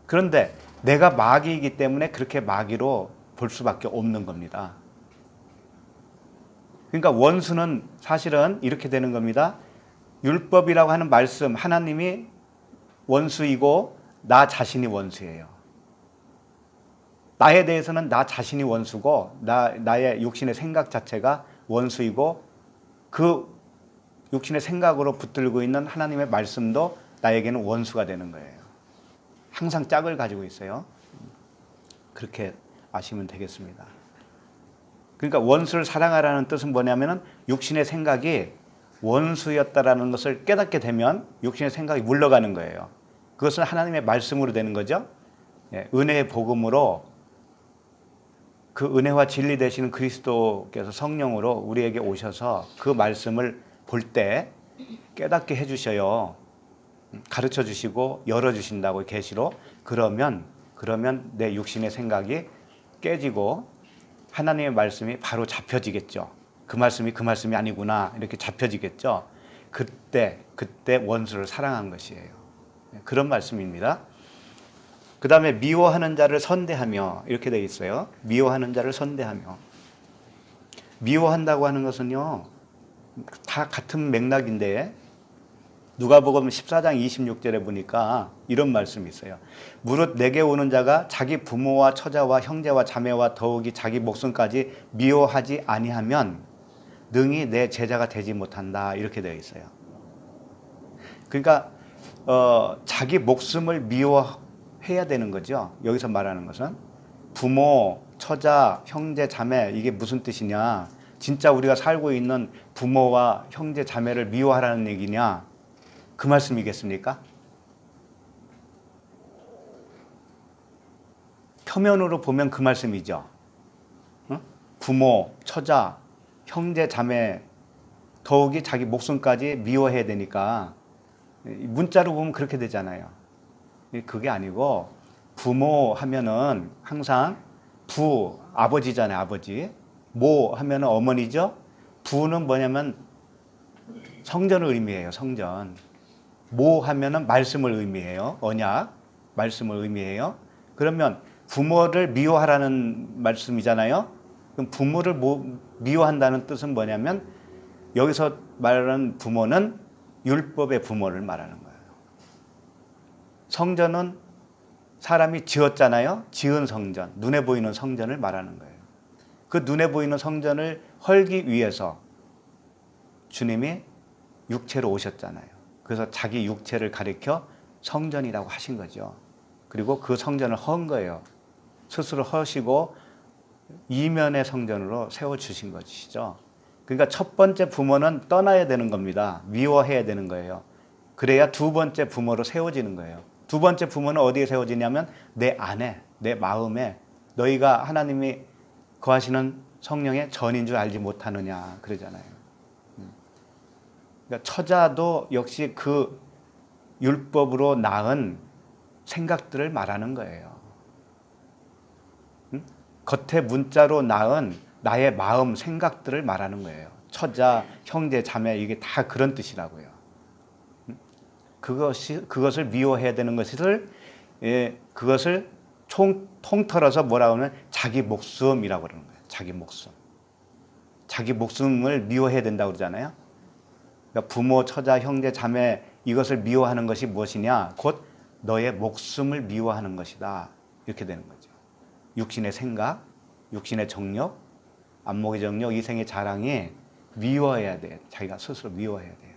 그런데 내가 마귀이기 때문에 그렇게 마귀로 볼 수밖에 없는 겁니다. 그러니까 원수는 사실은 이렇게 되는 겁니다. 율법이라고 하는 말씀, 하나님이 원수이고 나 자신이 원수예요. 나에 대해서는 나 자신이 원수고 나의 육신의 생각 자체가 원수이고 그 육신의 생각으로 붙들고 있는 하나님의 말씀도 나에게는 원수가 되는 거예요. 항상 짝을 가지고 있어요. 그렇게 아시면 되겠습니다. 그러니까 원수를 사랑하라는 뜻은 뭐냐면은 육신의 생각이 원수였다라는 것을 깨닫게 되면 육신의 생각이 물러가는 거예요. 그것은 하나님의 말씀으로 되는 거죠. 은혜의 복음으로 그 은혜와 진리 되시는 그리스도께서 성령으로 우리에게 오셔서 그 말씀을 볼 때 깨닫게 해주셔요. 가르쳐 주시고 열어주신다고 계시로. 그러면 내 육신의 생각이 깨지고 하나님의 말씀이 바로 잡혀지겠죠. 그 말씀이 아니구나 이렇게 잡혀지겠죠. 그때 원수를 사랑한 것이에요. 그런 말씀입니다. 그 다음에 미워하는 자를 선대하며 이렇게 되어 있어요. 미워하는 자를 선대하며. 미워한다고 하는 것은요 다 같은 맥락인데 누가복음 14장 26절에 보니까 이런 말씀이 있어요. 무릇 내게 오는 자가 자기 부모와 처자와 형제와 자매와 더욱이 자기 목숨까지 미워하지 아니하면 능히 내 제자가 되지 못한다. 이렇게 되어 있어요. 그러니까 자기 목숨을 미워해야 되는 거죠. 여기서 말하는 것은 부모, 처자, 형제, 자매, 이게 무슨 뜻이냐? 진짜 우리가 살고 있는 부모와 형제, 자매를 미워하라는 얘기냐? 그 말씀이겠습니까? 표면으로 보면 그 말씀이죠. 부모, 처자, 형제, 자매, 더욱이 자기 목숨까지 미워해야 되니까 문자로 보면 그렇게 되잖아요. 그게 아니고 부모 하면은 항상 부, 아버지잖아요. 아버지. 모 하면은 어머니죠. 부는 뭐냐면 성전을 의미해요. 성전. 모 하면은 말씀을 의미해요. 언약, 말씀을 의미해요. 그러면 부모를 미워하라는 말씀이잖아요. 그럼 부모를 미워한다는 뜻은 뭐냐면 여기서 말하는 부모는 율법의 부모를 말하는 거예요. 성전은 사람이 지었잖아요. 지은 성전, 눈에 보이는 성전을 말하는 거예요. 그 눈에 보이는 성전을 헐기 위해서 주님이 육체로 오셨잖아요. 그래서 자기 육체를 가리켜 성전이라고 하신 거죠. 그리고 그 성전을 헌 거예요. 스스로 허시고 이면의 성전으로 세워주신 것이죠. 그러니까 첫 번째 부모는 떠나야 되는 겁니다. 미워해야 되는 거예요. 그래야 두 번째 부모로 세워지는 거예요. 두 번째 부모는 어디에 세워지냐면 내 안에, 내 마음에 너희가 하나님이 거하시는 성령의 전인 줄 알지 못하느냐 그러잖아요. 그러니까 처자도 역시 그 율법으로 낳은 생각들을 말하는 거예요. 겉에 문자로 낳은 나의 마음, 생각들을 말하는 거예요. 처자, 형제, 자매 이게 다 그런 뜻이라고요. 그것을 미워해야 되는 것을 그것을 통틀어서 뭐라고 하면 자기 목숨이라고 그러는 거예요. 자기 목숨. 자기 목숨을 미워해야 된다고 그러잖아요. 그러니까 부모, 처자, 형제, 자매 이것을 미워하는 것이 무엇이냐? 곧 너의 목숨을 미워하는 것이다. 이렇게 되는 거죠. 육신의 생각, 육신의 정욕, 안목의 정욕, 이생의 자랑이 미워해야 돼요. 자기가 스스로 미워해야 돼요.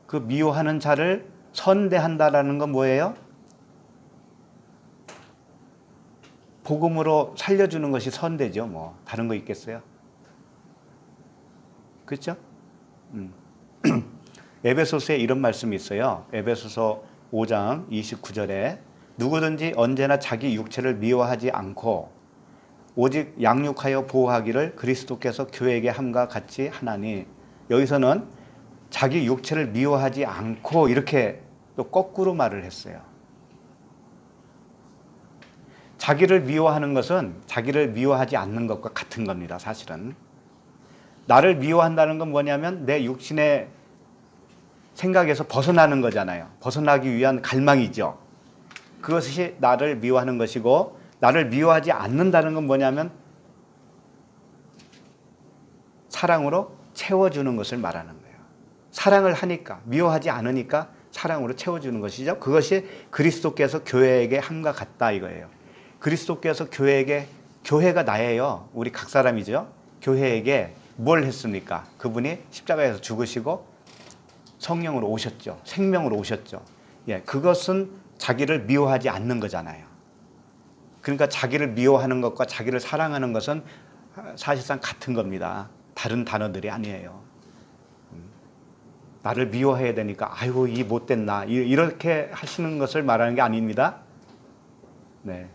그 미워하는 자를 선대한다라는 건 뭐예요? 복음으로 살려주는 것이 선대죠. 뭐 다른 거 있겠어요? 그렇죠? 에베소서에 이런 말씀이 있어요. 에베소서 5장 29절에 누구든지 언제나 자기 육체를 미워하지 않고 오직 양육하여 보호하기를 그리스도께서 교회에게 함과 같이 하나니, 여기서는 자기 육체를 미워하지 않고 이렇게 또 거꾸로 말을 했어요. 자기를 미워하는 것은 자기를 미워하지 않는 것과 같은 겁니다. 사실은 나를 미워한다는 건 뭐냐면 내 육신의 생각에서 벗어나는 거잖아요. 벗어나기 위한 갈망이죠. 그것이 나를 미워하는 것이고, 나를 미워하지 않는다는 건 뭐냐면 사랑으로 채워주는 것을 말하는 거예요. 사랑을 하니까, 미워하지 않으니까 사랑으로 채워주는 것이죠. 그것이 그리스도께서 교회에게 함과 같다 이거예요. 그리스도께서 교회에게, 교회가 나예요. 우리 각 사람이죠. 교회에게 뭘 했습니까? 그분이 십자가에서 죽으시고 성령으로 오셨죠. 생명으로 오셨죠. 예, 그것은 자기를 미워하지 않는 거잖아요. 그러니까 자기를 미워하는 것과 자기를 사랑하는 것은 사실상 같은 겁니다. 다른 단어들이 아니에요. 나를 미워해야 되니까 아이고 이 못된 나 이렇게 하시는 것을 말하는 게 아닙니다. 네.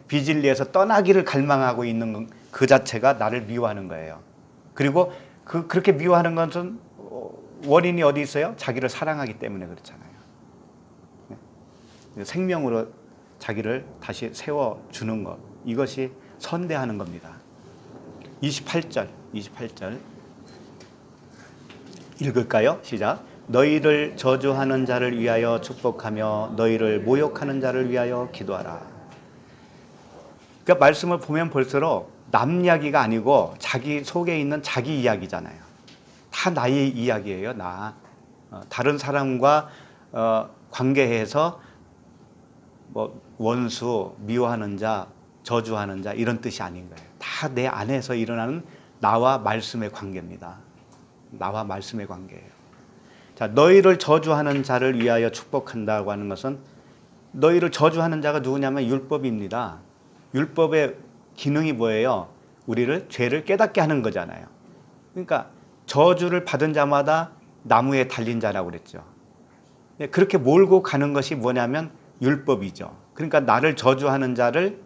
비진리에서 떠나기를 갈망하고 있는 그 자체가 나를 미워하는 거예요. 그리고 그렇게 미워하는 것은 원인이 어디 있어요? 자기를 사랑하기 때문에 그렇잖아요. 네. 생명으로 자기를 다시 세워주는 것, 이것이 선대하는 겁니다. 28절 읽을까요? 시작. 너희를 저주하는 자를 위하여 축복하며 너희를 모욕하는 자를 위하여 기도하라. 그러니까 말씀을 보면 볼수록 남 이야기가 아니고 자기 속에 있는 자기 이야기잖아요. 다 다 나의 이야기예요. 나. 다른 사람과 관계해서 뭐 원수, 미워하는 자, 저주하는 자 이런 뜻이 아닌 거예요. 다 내 안에서 일어나는 나와 말씀의 관계입니다. 나와 말씀의 관계예요. 자, 너희를 저주하는 자를 위하여 축복한다고 하는 것은 너희를 저주하는 자가 누구냐면 율법입니다. 율법의 기능이 뭐예요? 우리를 죄를 깨닫게 하는 거잖아요. 그러니까 저주를 받은 자마다 나무에 달린 자라고 그랬죠. 그렇게 몰고 가는 것이 뭐냐면 율법이죠. 그러니까 나를 저주하는 자를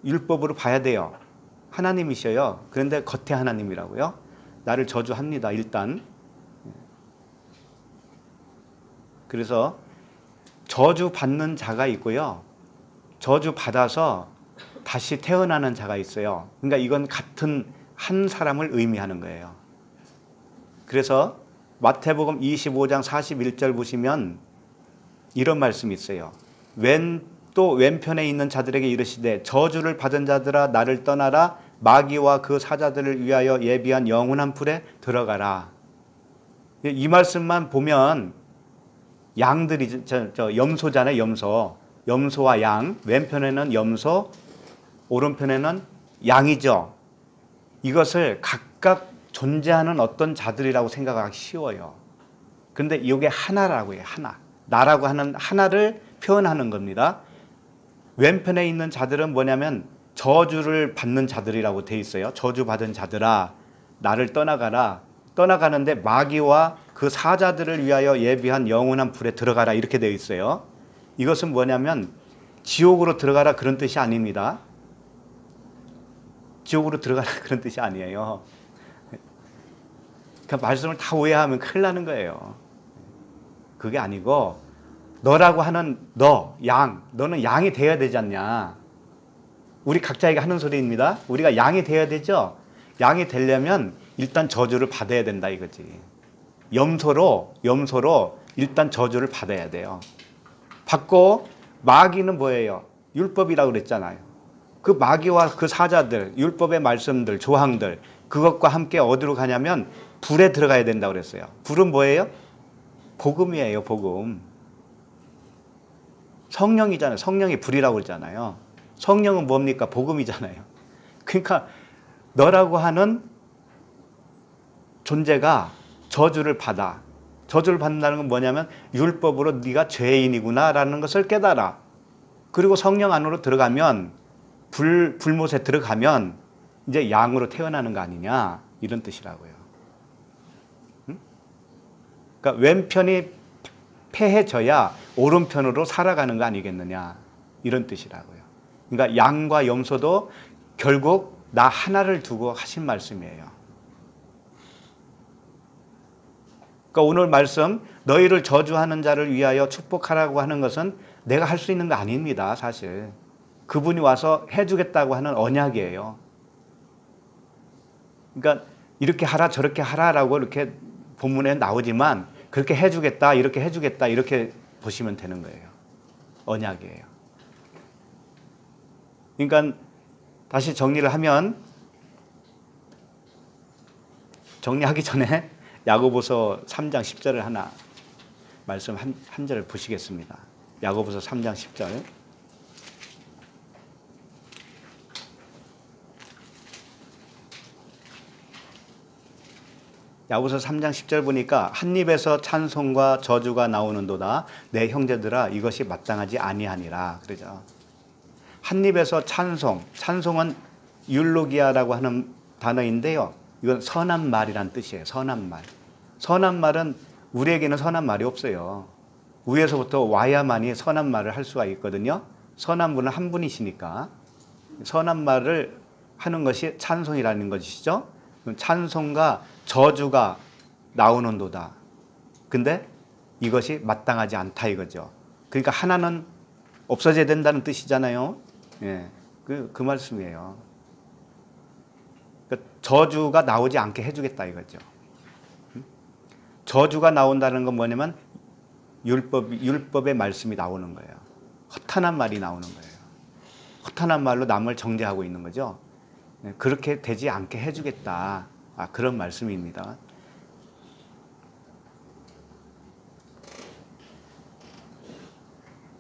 율법으로 봐야 돼요. 하나님이셔요. 그런데 겉에 하나님이라고요. 나를 저주합니다. 일단. 그래서 저주 받는 자가 있고요. 저주 받아서 다시 태어나는 자가 있어요. 그러니까 이건 같은 한 사람을 의미하는 거예요. 그래서 마태복음 25장 41절 보시면 이런 말씀이 있어요. 또 왼편에 있는 자들에게 이르시되 저주를 받은 자들아 나를 떠나라 마귀와 그 사자들을 위하여 예비한 영원한 풀에 들어가라. 이 말씀만 보면 양들이 염소잖아요. 염소와 양. 왼편에는 염소, 오른편에는 양이죠. 이것을 각각 존재하는 어떤 자들이라고 생각하기 쉬워요. 그런데 이게 하나라고 해요. 하나. 나라고 하는 하나를 표현하는 겁니다. 왼편에 있는 자들은 뭐냐면 저주를 받는 자들이라고 돼 있어요. 저주받은 자들아 나를 떠나가라. 떠나가는데 마귀와 그 사자들을 위하여 예비한 영원한 불에 들어가라 이렇게 되어 있어요. 이것은 뭐냐면 지옥으로 들어가라 그런 뜻이 아닙니다. 지옥으로 들어가라 그런 뜻이 아니에요. 그 말씀을 다 오해하면 큰일 나는 거예요. 그게 아니고 너라고 하는 너는 양이 되어야 되지 않냐. 우리 각자에게 하는 소리입니다. 우리가 양이 되어야 되죠. 양이 되려면 일단 저주를 받아야 된다 이거지. 염소로 일단 저주를 받아야 돼요. 받고 마귀는 뭐예요? 율법이라고 그랬잖아요. 그 마귀와 그 사자들, 율법의 말씀들, 조항들 그것과 함께 어디로 가냐면 불에 들어가야 된다고 그랬어요. 불은 뭐예요? 복음이에요. 복음. 성령이잖아요. 성령이 불이라고 그러잖아요. 성령은 뭡니까? 복음이잖아요. 그러니까 너라고 하는 존재가 저주를 받아. 저주를 받는다는 건 뭐냐면 율법으로 네가 죄인이구나라는 것을 깨달아. 그리고 성령 안으로 들어가면 불못에 들어가면 이제 양으로 태어나는 거 아니냐 이런 뜻이라고요. 응? 그러니까 왼편이 패해져야 오른편으로 살아가는 거 아니겠느냐 이런 뜻이라고요. 그러니까 양과 염소도 결국 나 하나를 두고 하신 말씀이에요. 그러니까 오늘 말씀 너희를 저주하는 자를 위하여 축복하라고 하는 것은 내가 할 수 있는 거 아닙니다. 사실 그분이 와서 해주겠다고 하는 언약이에요. 그러니까 이렇게 하라 저렇게 하라라고 이렇게 본문에 나오지만 그렇게 해주겠다 이렇게 보시면 되는 거예요. 언약이에요. 그러니까 다시 정리를 하면 정리하기 전에 야고보서 3장 10절을 하나 말씀 한 절을 보시겠습니다. 야고보서 3장 10절. 야고보서 3장 10절 보니까 한 입에서 찬송과 저주가 나오는도다. 내 형제들아 이것이 마땅하지 아니하니라. 그러죠. 한 입에서 찬송은 율로기아라고 하는 단어인데요. 이건 선한 말이란 뜻이에요. 선한 말. 선한 말은 우리에게는 선한 말이 없어요. 위에서부터 와야만이 선한 말을 할 수가 있거든요. 선한 분은 한 분이시니까 선한 말을 하는 것이 찬송이라는 것이죠. 찬송과 저주가 나오는도다. 근데 이것이 마땅하지 않다 이거죠. 그러니까 하나는 없어져야 된다는 뜻이잖아요. 예, 그 말씀이에요. 그러니까 저주가 나오지 않게 해주겠다 이거죠. 저주가 나온다는 건 뭐냐면 율법의 말씀이 나오는 거예요. 허탄한 말이 나오는 거예요. 허탄한 말로 남을 정죄하고 있는 거죠. 그렇게 되지 않게 해주겠다. 그런 말씀입니다.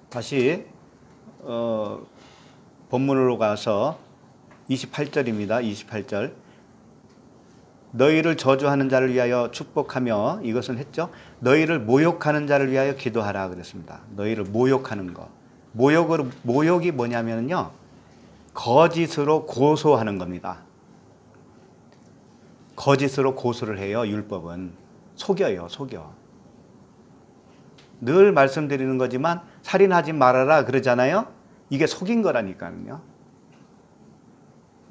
다시 본문으로 가서 28절입니다. 28절. 너희를 저주하는 자를 위하여 축복하며, 이것은 했죠. 너희를 모욕하는 자를 위하여 기도하라 그랬습니다. 너희를 모욕하는 거. 모욕이 뭐냐면요, 거짓으로 고소하는 겁니다. 거짓으로 고소를 해요. 율법은 속여요. 속여. 늘 말씀드리는 거지만 살인하지 말아라 그러잖아요. 이게 속인 거라니까요.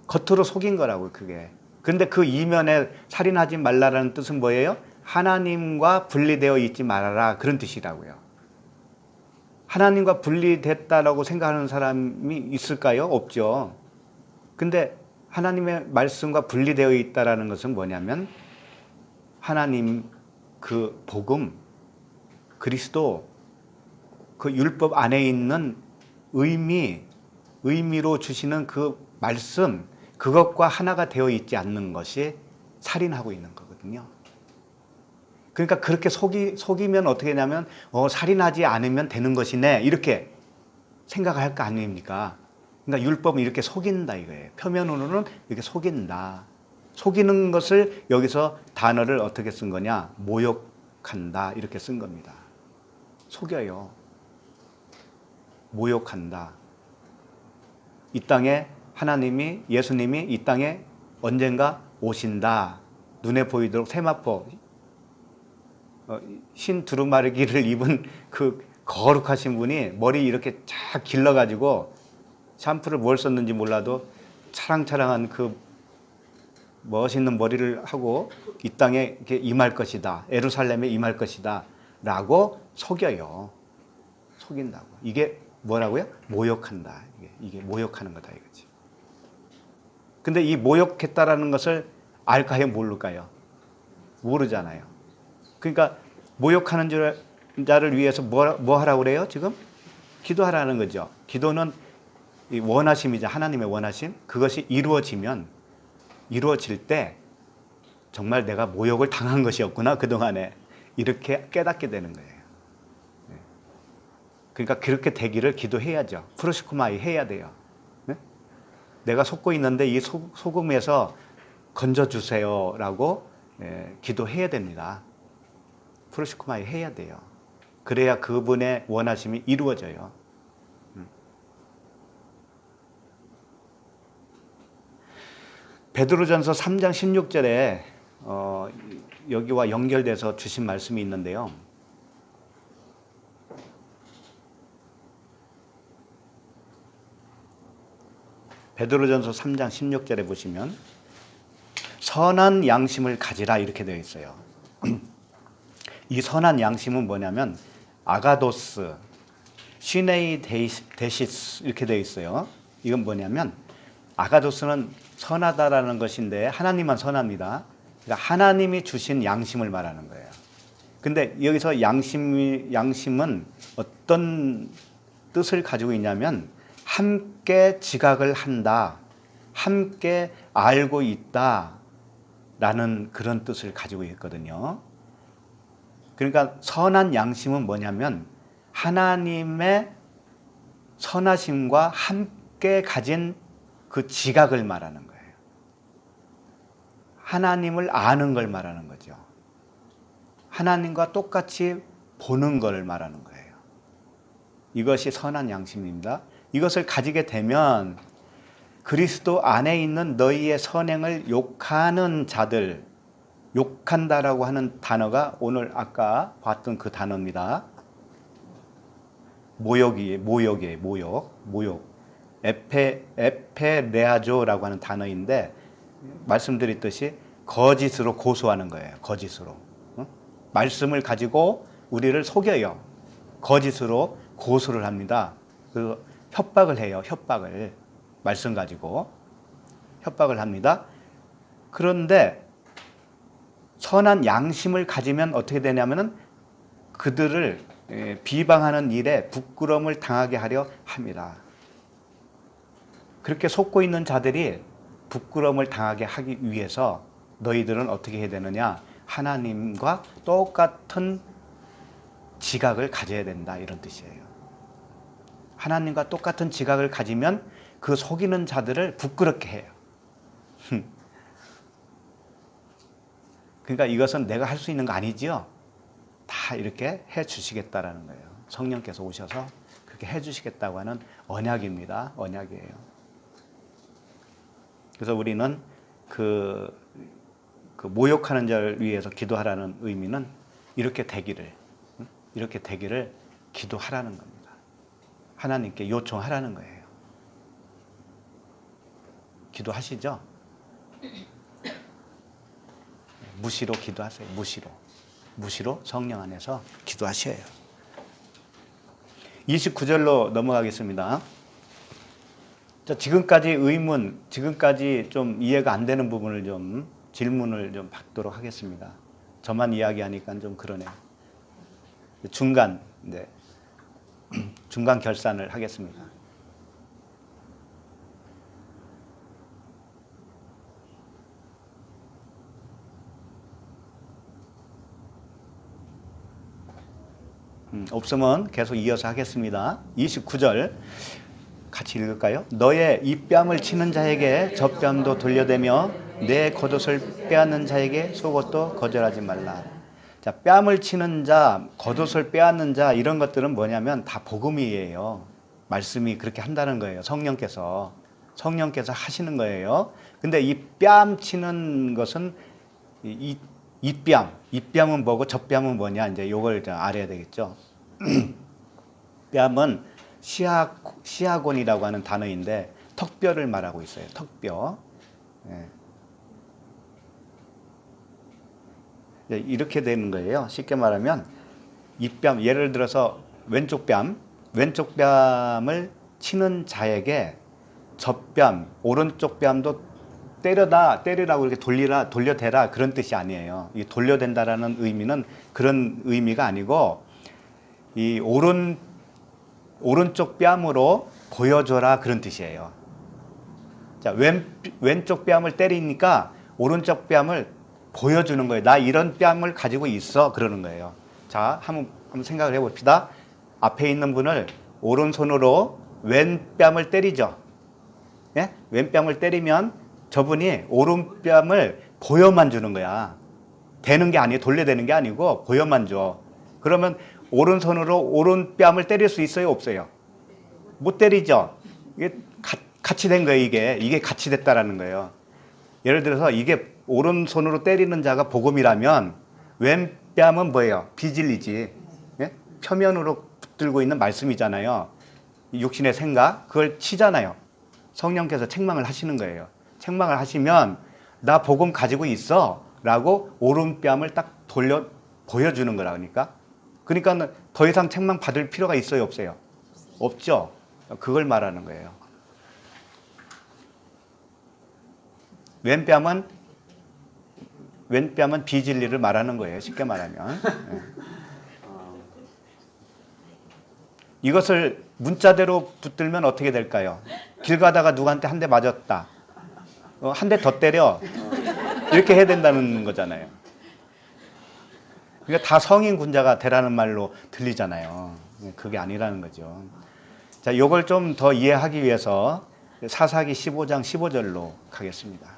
겉으로 속인 거라고. 그게. 근데 그 이면에 살인하지 말라라는 뜻은 뭐예요? 하나님과 분리되어 있지 말아라, 그런 뜻이라고요. 하나님과 분리됐다라고 생각하는 사람이 있을까요? 없죠. 근데 하나님의 말씀과 분리되어 있다라는 것은 뭐냐면 하나님 그 복음, 그리스도, 그 율법 안에 있는 의미로 주시는 그 말씀, 그것과 하나가 되어 있지 않는 것이 살인하고 있는 거거든요. 그러니까 그렇게 속이면 어떻게 되냐면 살인하지 않으면 되는 것이네, 이렇게 생각할 거 아닙니까? 그러니까 율법은 이렇게 속인다 이거예요. 표면으로는 이렇게 속인다. 속이는 것을 여기서 단어를 어떻게 쓴 거냐? 모욕한다, 이렇게 쓴 겁니다. 속여요. 모욕한다. 이 땅에 하나님이, 예수님이 이 땅에 언젠가 오신다. 눈에 보이도록 세마포, 흰 두루마리기를 입은 그 거룩하신 분이 머리 이렇게 쫙 길러가지고 샴푸를 뭘 썼는지 몰라도 차랑차랑한 그 멋있는 머리를 하고 이 땅에 이렇게 임할 것이다. 예루살렘에 임할 것이다. 라고 속여요. 속인다고. 이게 뭐라고요? 모욕한다. 이게 모욕하는 거다 이거지. 근데 이 모욕했다라는 것을 알까요? 모를까요? 모르잖아요. 그러니까 모욕하는 자를 위해서 뭐 하라고 그래요? 지금? 기도하라는 거죠. 기도는 이 원하심이죠. 하나님의 원하심. 그것이 이루어질 때 정말 내가 모욕을 당한 것이었구나, 그동안에. 이렇게 깨닫게 되는 거예요. 그러니까 그렇게 되기를 기도해야죠. 프로시코마이 해야 돼요. 네? 내가 속고 있는데 이 속음에서 건져주세요라고 기도해야 됩니다. 프로시코마이 해야 돼요. 그래야 그분의 원하심이 이루어져요. 베드로전서 3장 16절에 여기와 연결돼서 주신 말씀이 있는데요. 베드로전서 3장 16절에 보시면 선한 양심을 가지라, 이렇게 되어 있어요. 이 선한 양심은 뭐냐면 아가도스, 시네이 데시스, 이렇게 되어 있어요. 이건 뭐냐면 아가도스는 선하다라는 것인데 하나님만 선합니다. 그러니까 하나님이 주신 양심을 말하는 거예요. 근데 여기서 양심은 어떤 뜻을 가지고 있냐면 함께 지각을 한다, 함께 알고 있다 라는 그런 뜻을 가지고 있거든요. 그러니까 선한 양심은 뭐냐면 하나님의 선하심과 함께 가진 그 지각을 말하는 거예요. 하나님을 아는 걸 말하는 거죠. 하나님과 똑같이 보는 걸 말하는 거예요. 이것이 선한 양심입니다. 이것을 가지게 되면 그리스도 안에 있는 너희의 선행을 욕하는 자들, 욕한다라고 하는 단어가 오늘 아까 봤던 그 단어입니다. 모욕이에요. 모욕. 에페레아조라고 하는 단어인데 말씀드렸듯이 거짓으로 고소하는 거예요. 거짓으로. 말씀을 가지고 우리를 속여요. 거짓으로 고소를 합니다. 그 협박을 해요. 협박을. 말씀 가지고 협박을 합니다. 그런데 선한 양심을 가지면 어떻게 되냐면은 그들을 비방하는 일에 부끄러움을 당하게 하려 합니다. 그렇게 속고 있는 자들이 부끄러움을 당하게 하기 위해서 너희들은 어떻게 해야 되느냐? 하나님과 똑같은 지각을 가져야 된다, 이런 뜻이에요. 하나님과 똑같은 지각을 가지면 그 속이는 자들을 부끄럽게 해요. 그러니까 이것은 내가 할 수 있는 거 아니지요? 다 이렇게 해 주시겠다라는 거예요. 성령께서 오셔서 그렇게 해 주시겠다고 하는 언약입니다. 언약이에요. 그래서 우리는 그 모욕하는 자를 위해서 기도하라는 의미는 이렇게 되기를 기도하라는 겁니다. 하나님께 요청하라는 거예요. 기도하시죠? 무시로 기도하세요. 무시로 성령 안에서 기도하셔요. 29절로 넘어가겠습니다. 자, 지금까지 좀 이해가 안 되는 부분을 좀 질문을 좀 받도록 하겠습니다. 저만 이야기하니까 좀 그러네요. 중간 결산을 하겠습니다. 없으면 계속 이어서 하겠습니다. 29절 같이 읽을까요? 너의 이 뺨을 치는 자에게 저 뺨도 돌려대며 내 겉옷을 빼앗는 자에게 속옷도 거절하지 말라. 자, 뺨을 치는 자, 겉옷을 빼앗는 자 이런 것들은 뭐냐면 다 복음이에요. 말씀이 그렇게 한다는 거예요. 성령께서 하시는 거예요. 근데 이 뺨 치는 것은 이 뺨은 뭐고 저 뺨은 뭐냐 이제 요걸 알아야 되겠죠. 뺨은 시아곤이라고 하는 단어인데 턱뼈를 말하고 있어요. 턱뼈. 예. 이렇게 되는 거예요. 쉽게 말하면 이 뺨, 예를 들어서 왼쪽 뺨을 치는 자에게 저 뺨, 오른쪽 뺨도 때리라고 이렇게 돌려대라 그런 뜻이 아니에요. 이 돌려댄다라는 의미는 그런 의미가 아니고 이 오른쪽 뺨으로 보여줘라 그런 뜻이에요. 자, 왼쪽 뺨을 때리니까 오른쪽 뺨을 보여주는 거예요. 나 이런 뺨을 가지고 있어 그러는 거예요. 자, 한번 생각을 해봅시다. 앞에 있는 분을 오른손으로 왼뺨을 때리죠. 예? 왼뺨을 때리면 저분이 오른뺨을 보여만 주는 거야. 대는 게 아니에요. 돌려대는 게 아니고 보여만 줘. 그러면 오른손으로 오른뺨을 때릴 수 있어요? 없어요? 못 때리죠. 이게 같이 된 거예요. 이게 같이 됐다라는 거예요. 예를 들어서 이게 오른손으로 때리는 자가 복음이라면 왼뺨은 뭐예요? 비진리지. 예? 표면으로 붙들고 있는 말씀이잖아요. 육신의 생각 그걸 치잖아요. 성령께서 책망을 하시는 거예요. 책망을 하시면 나 복음 가지고 있어 라고 오른뺨을 딱 돌려 보여주는 거라니까. 그러니까 더 이상 책망 받을 필요가 있어요? 없어요? 없죠. 그걸 말하는 거예요. 왼뺨은 비진리를 말하는 거예요. 쉽게 말하면. 이것을 문자대로 붙들면 어떻게 될까요? 길 가다가 누구한테 한 대 맞았다. 한 대 더 때려. 이렇게 해야 된다는 거잖아요. 그러니까 다 성인 군자가 되라는 말로 들리잖아요. 그게 아니라는 거죠. 자, 이걸 좀 더 이해하기 위해서 사사기 15장 15절로 가겠습니다.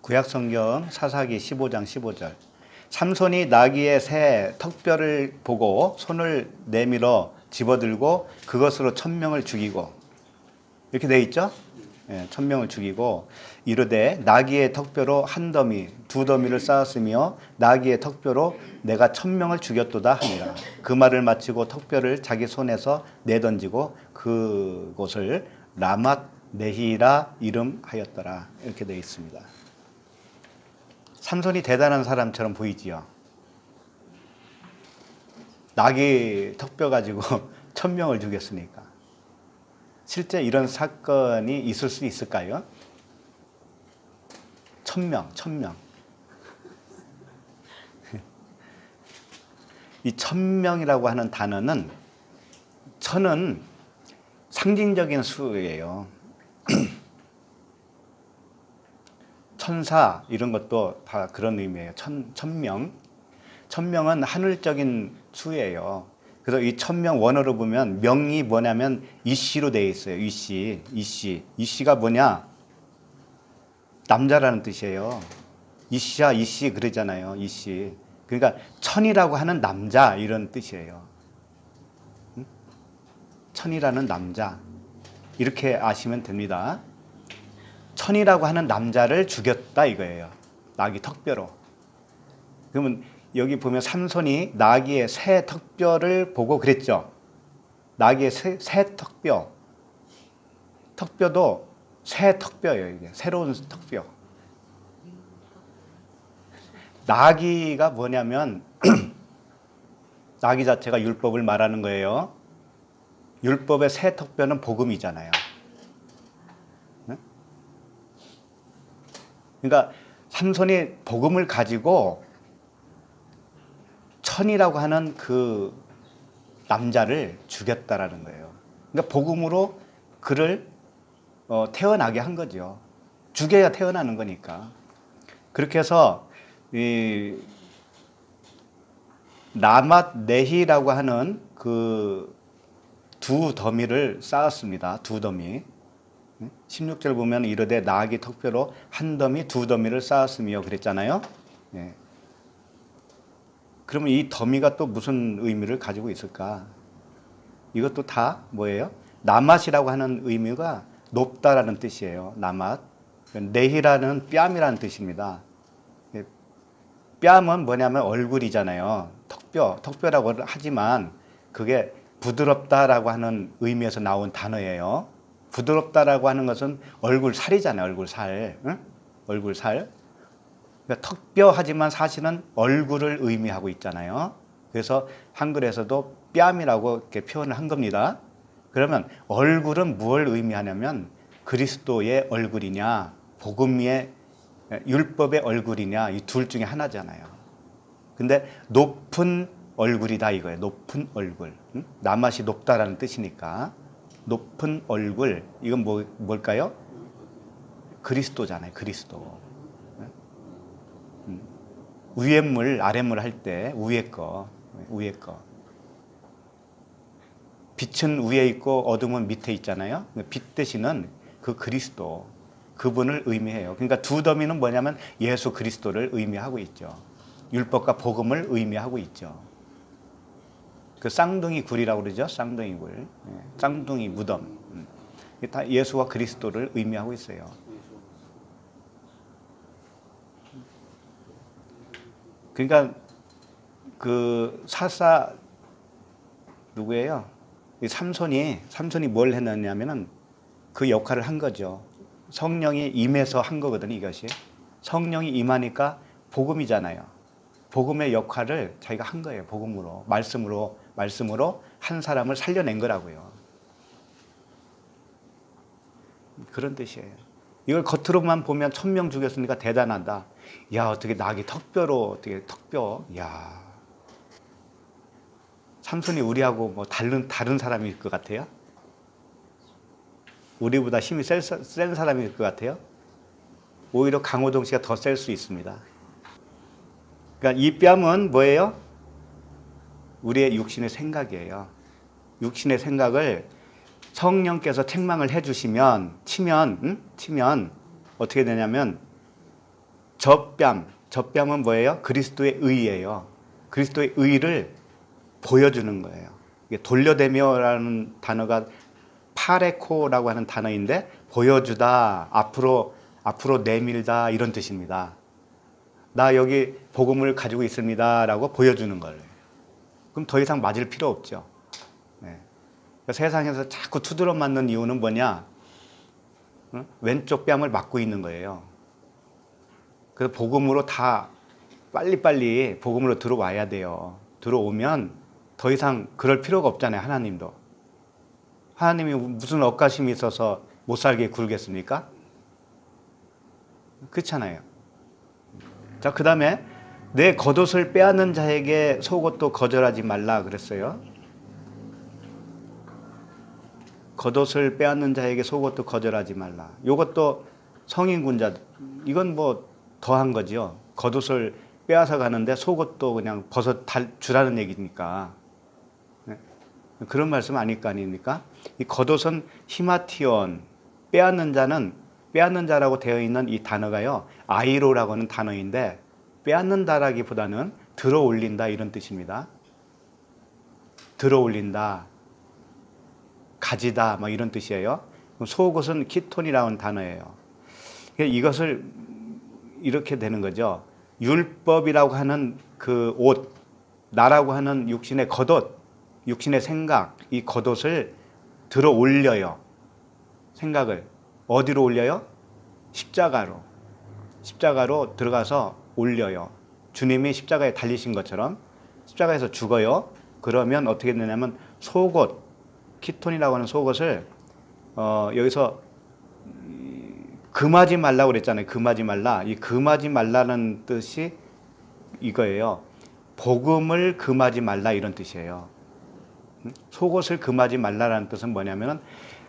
구약성경 사사기 15장 15절. 삼손이 나귀의 새 턱뼈를 보고 손을 내밀어 집어들고 그것으로 1000명을 죽이고 이렇게 돼 있죠? 예, 1000명을 죽이고 이르되 나귀의 턱뼈로 한 더미 두 더미를 쌓았으며 나귀의 턱뼈로 내가 1000명을 죽였도다 하니라. 그 말을 마치고 턱뼈를 자기 손에서 내던지고 그곳을 라맛 네히라 이름하였더라. 이렇게 되어 있습니다. 삼손이 대단한 사람처럼 보이지요. 나귀 턱뼈 가지고 1000명을 죽였으니까. 실제 이런 사건이 있을 수 있을까요? 1000명. 이 1000명이라고 하는 단어는 천은 상징적인 수예요. 천사 이런 것도 다 그런 의미예요. 1000명. 1000명은 하늘적인 수예요. 그래서 이 천명 원어로 보면 명이 뭐냐면 이씨로 되어 있어요. 이씨, 이씨. 이씨가 뭐냐? 남자라는 뜻이에요. 이씨야, 이씨 그러잖아요. 이씨. 그러니까 천이라고 하는 남자 이런 뜻이에요. 응? 천이라는 남자. 이렇게 아시면 됩니다. 천이라고 하는 남자를 죽였다 이거예요. 나귀 턱뼈로. 그러면 여기 보면 삼손이 나귀의 새 턱뼈를 보고 그랬죠. 나귀의 새 턱뼈. 턱뼈도 새 턱뼈예요. 이게 새로운 턱뼈. 나귀가 뭐냐면 나귀 자체가 율법을 말하는 거예요. 율법의 새 턱뼈는 복음이잖아요. 그러니까 삼손이 복음을 가지고 천이라고 하는 그 남자를 죽였다라는 거예요. 그러니까 복음으로 그를 태어나게 한 거죠. 죽여야 태어나는 거니까. 그렇게 해서 이 라맛 네히라고 하는 그 두 더미를 쌓았습니다. 두 더미. 16절 보면 이르되 나귀 턱뼈로 한 더미 두 더미를 쌓았으며 그랬잖아요. 예. 그러면 이 더미가 또 무슨 의미를 가지고 있을까? 이것도 다 뭐예요? 나맛이라고 하는 의미가 높다라는 뜻이에요. 나맛. 네히라는 뺨이라는 뜻입니다. 뺨은 뭐냐면 얼굴이잖아요. 턱뼈라고 하지만 그게 부드럽다라고 하는 의미에서 나온 단어예요. 부드럽다라고 하는 것은 얼굴 살이잖아요. 얼굴 살. 응? 얼굴 살. 그러니까 턱뼈 하지만 사실은 얼굴을 의미하고 있잖아요. 그래서 한글에서도 뺨이라고 이렇게 표현을 한 겁니다. 그러면 얼굴은 무엇을 의미하냐면 그리스도의 얼굴이냐, 복음의 율법의 얼굴이냐, 이 둘 중에 하나잖아요. 근데 높은 얼굴이다 이거예요. 높은 얼굴. 응? 나맛이 높다라는 뜻이니까. 높은 얼굴. 이건 뭘까요? 그리스도잖아요. 그리스도. 위에 물, 아래 물 할 때 위에 거. 빛은 위에 있고 어둠은 밑에 있잖아요. 빛 대신은 그 그리스도, 그분을 의미해요. 그러니까 두 더미는 뭐냐면 예수 그리스도를 의미하고 있죠. 율법과 복음을 의미하고 있죠. 그 쌍둥이 굴이라고 그러죠. 쌍둥이 굴. 쌍둥이 무덤. 다 예수와 그리스도를 의미하고 있어요. 그러니까 그 사사 누구예요? 삼손이 뭘 했느냐면은 그 역할을 한 거죠. 성령이 임해서 한 거거든요, 이것이. 성령이 임하니까 복음이잖아요. 복음의 역할을 자기가 한 거예요. 복음으로, 말씀으로 한 사람을 살려낸 거라고요. 그런 뜻이에요. 이걸 겉으로만 보면 1000명 죽였으니까 대단하다. 야, 어떻게 나귀 턱뼈. 야. 삼손이 우리하고 뭐 다른 사람일 것 같아요? 우리보다 힘이 센 사람일 것 같아요? 오히려 강호동 씨가 더 셀 수 있습니다. 그러니까 이 뺨은 뭐예요? 우리의 육신의 생각이에요. 육신의 생각을 성령께서 책망을 치면 어떻게 되냐면 젖뺨은 뭐예요? 그리스도의 의예요. 그리스도의 의를 보여주는 거예요. 이게 돌려대며라는 단어가 파레코라고 하는 단어인데 보여주다, 앞으로 내밀다 이런 뜻입니다. 나 여기 복음을 가지고 있습니다 라고 보여주는 거예요. 그럼 더 이상 맞을 필요 없죠. 네. 그러니까 세상에서 자꾸 두드러 맞는 이유는 뭐냐? 왼쪽 뺨을 맞고 있는 거예요. 그래서 복음으로 다 빨리빨리 복음으로 들어와야 돼요. 들어오면 더 이상 그럴 필요가 없잖아요. 하나님도. 하나님이 무슨 억가심이 있어서 못 살게 굴겠습니까? 그렇잖아요. 자, 그 다음에 내 겉옷을 빼앗는 자에게 속옷도 거절하지 말라 그랬어요. 겉옷을 빼앗는 자에게 속옷도 거절하지 말라. 이것도 성인군자, 이건 뭐 더한 거죠. 겉옷을 빼앗아 가는데 속옷도 그냥 벗어 주라는 얘기니까. 그런 말씀 아닐 거 아닙니까? 이 겉옷은 히마티온, 빼앗는 자는, 빼앗는 자라고 되어 있는 이 단어가요, 아이로라고 하는 단어인데, 빼앗는다라기보다는 들어 올린다 이런 뜻입니다. 들어 올린다, 가지다 뭐 이런 뜻이에요. 속옷은 키톤이라고 하는 단어예요. 이것을 이렇게 되는 거죠. 율법이라고 하는 그 옷, 나라고 하는 육신의 겉옷, 육신의 생각, 이 겉옷을 들어 올려요. 생각을 어디로 올려요? 십자가로. 십자가로 들어가서 올려요. 주님이 십자가에 달리신 것처럼 십자가에서 죽어요. 그러면 어떻게 되냐면 속옷, 키톤이라고 하는 속옷을 여기서 금하지 말라고 그랬잖아요. 금하지 말라. 이 금하지 말라는 뜻이 이거예요. 복음을 금하지 말라 이런 뜻이에요. 속옷을 금하지 말라라는 뜻은 뭐냐면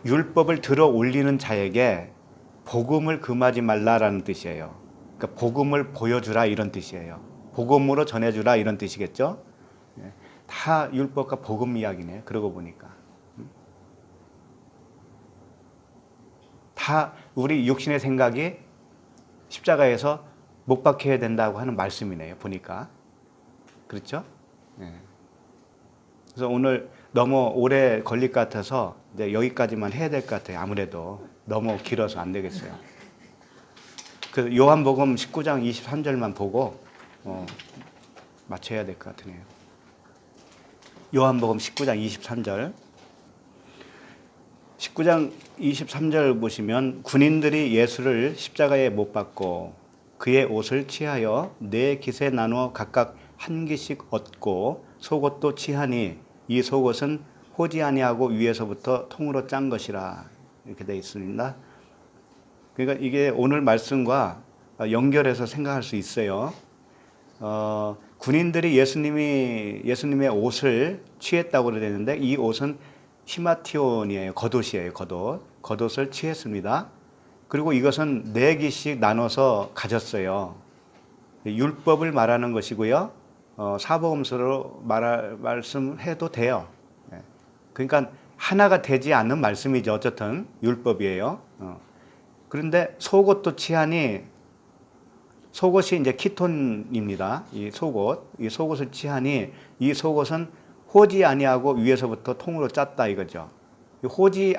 율법을 들어 올리는 자에게 복음을 금하지 말라라는 뜻이에요. 그러니까 복음을 보여주라 이런 뜻이에요. 복음으로 전해주라 이런 뜻이겠죠. 다 율법과 복음 이야기네요. 그러고 보니까 다 우리 육신의 생각이 십자가에서 못 박혀야 된다고 하는 말씀이네요. 보니까 그렇죠? 그래서 오늘 너무 오래 걸릴 것 같아서 이제 여기까지만 해야 될 것 같아요. 아무래도 너무 길어서 안 되겠어요. 그 요한복음 19장 23절만 보고 맞춰야 될 것 같으네요. 요한복음 19장 23절. 19장 23절 보시면 군인들이 예수를 십자가에 못 박고 그의 옷을 취하여 네 깃에 나누어 각각 한 깃씩 얻고 속옷도 취하니 이 속옷은 호지 아니하고 위에서부터 통으로 짠 것이라 이렇게 되어 있습니다. 그러니까 이게 오늘 말씀과 연결해서 생각할 수 있어요. 군인들이 예수님의 옷을 취했다고 그러는데 이 옷은 히마티온이에요. 겉옷이에요. 겉옷을 취했습니다. 그리고 이것은 네 깃씩 나눠서 가졌어요. 율법을 말하는 것이고요. 사복음서로 말씀해도 돼요. 그러니까 하나가 되지 않는 말씀이죠. 어쨌든 율법이에요. 그런데 속옷도 취하니 속옷이 이제 키톤입니다. 이 속옷을 취하니 이 속옷은 호지 아니하고 위에서부터 통으로 짰다 이거죠. 호지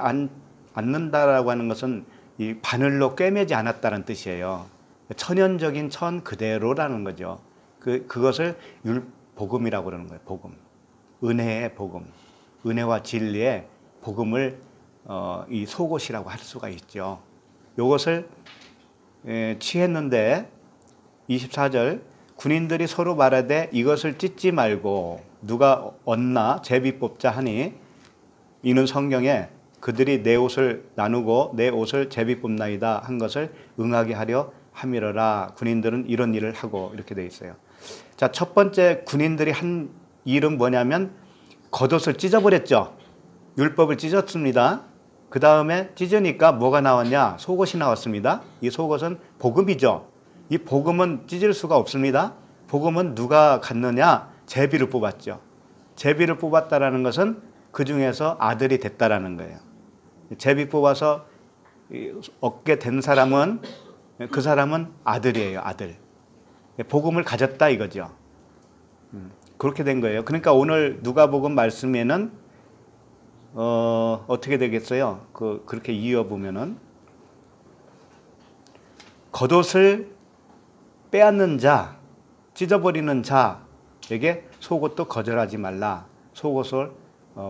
않는다라고 하는 것은 이 바늘로 꿰매지 않았다는 뜻이에요. 천연적인 천 그대로라는 거죠. 그것을 복음이라고 그러는 거예요. 복음, 은혜의 복음, 은혜와 진리의 복음을 이 속옷이라고 할 수가 있죠. 이것을 취했는데 24절 군인들이 서로 말하되 이것을 찢지 말고 누가 얻나 제비 뽑자 하니 이는 성경에 그들이 내 옷을 나누고 내 옷을 제비 뽑나이다 한 것을 응하게 하려 함이러라. 군인들은 이런 일을 하고 이렇게 돼 있어요. 자, 첫 번째 군인들이 한 일은 뭐냐면 겉옷을 찢어버렸죠. 율법을 찢었습니다. 그 다음에 찢으니까 뭐가 나왔냐? 속옷이 나왔습니다. 이 속옷은 복음이죠. 이 복음은 찢을 수가 없습니다. 복음은 누가 갖느냐? 제비를 뽑았죠. 제비를 뽑았다라는 것은 그 중에서 아들이 됐다라는 거예요. 제비 뽑아서 얻게 된 사람은 그 사람은 아들이에요. 아들. 복음을 가졌다 이거죠. 그렇게 된 거예요. 그러니까 오늘 누가복음 말씀에는 어떻게 되겠어요? 그렇게 이어보면은 겉옷을 빼앗는 자, 찢어버리는 자에게 속옷도 거절하지 말라. 속옷을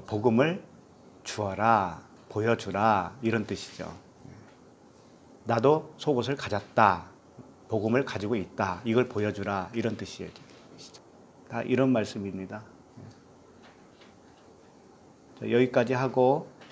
복음을 주어라, 보여주라 이런 뜻이죠. 나도 속옷을 가졌다, 복음을 가지고 있다, 이걸 보여주라 이런 뜻이에요. 다 이런 말씀입니다. 여기까지 하고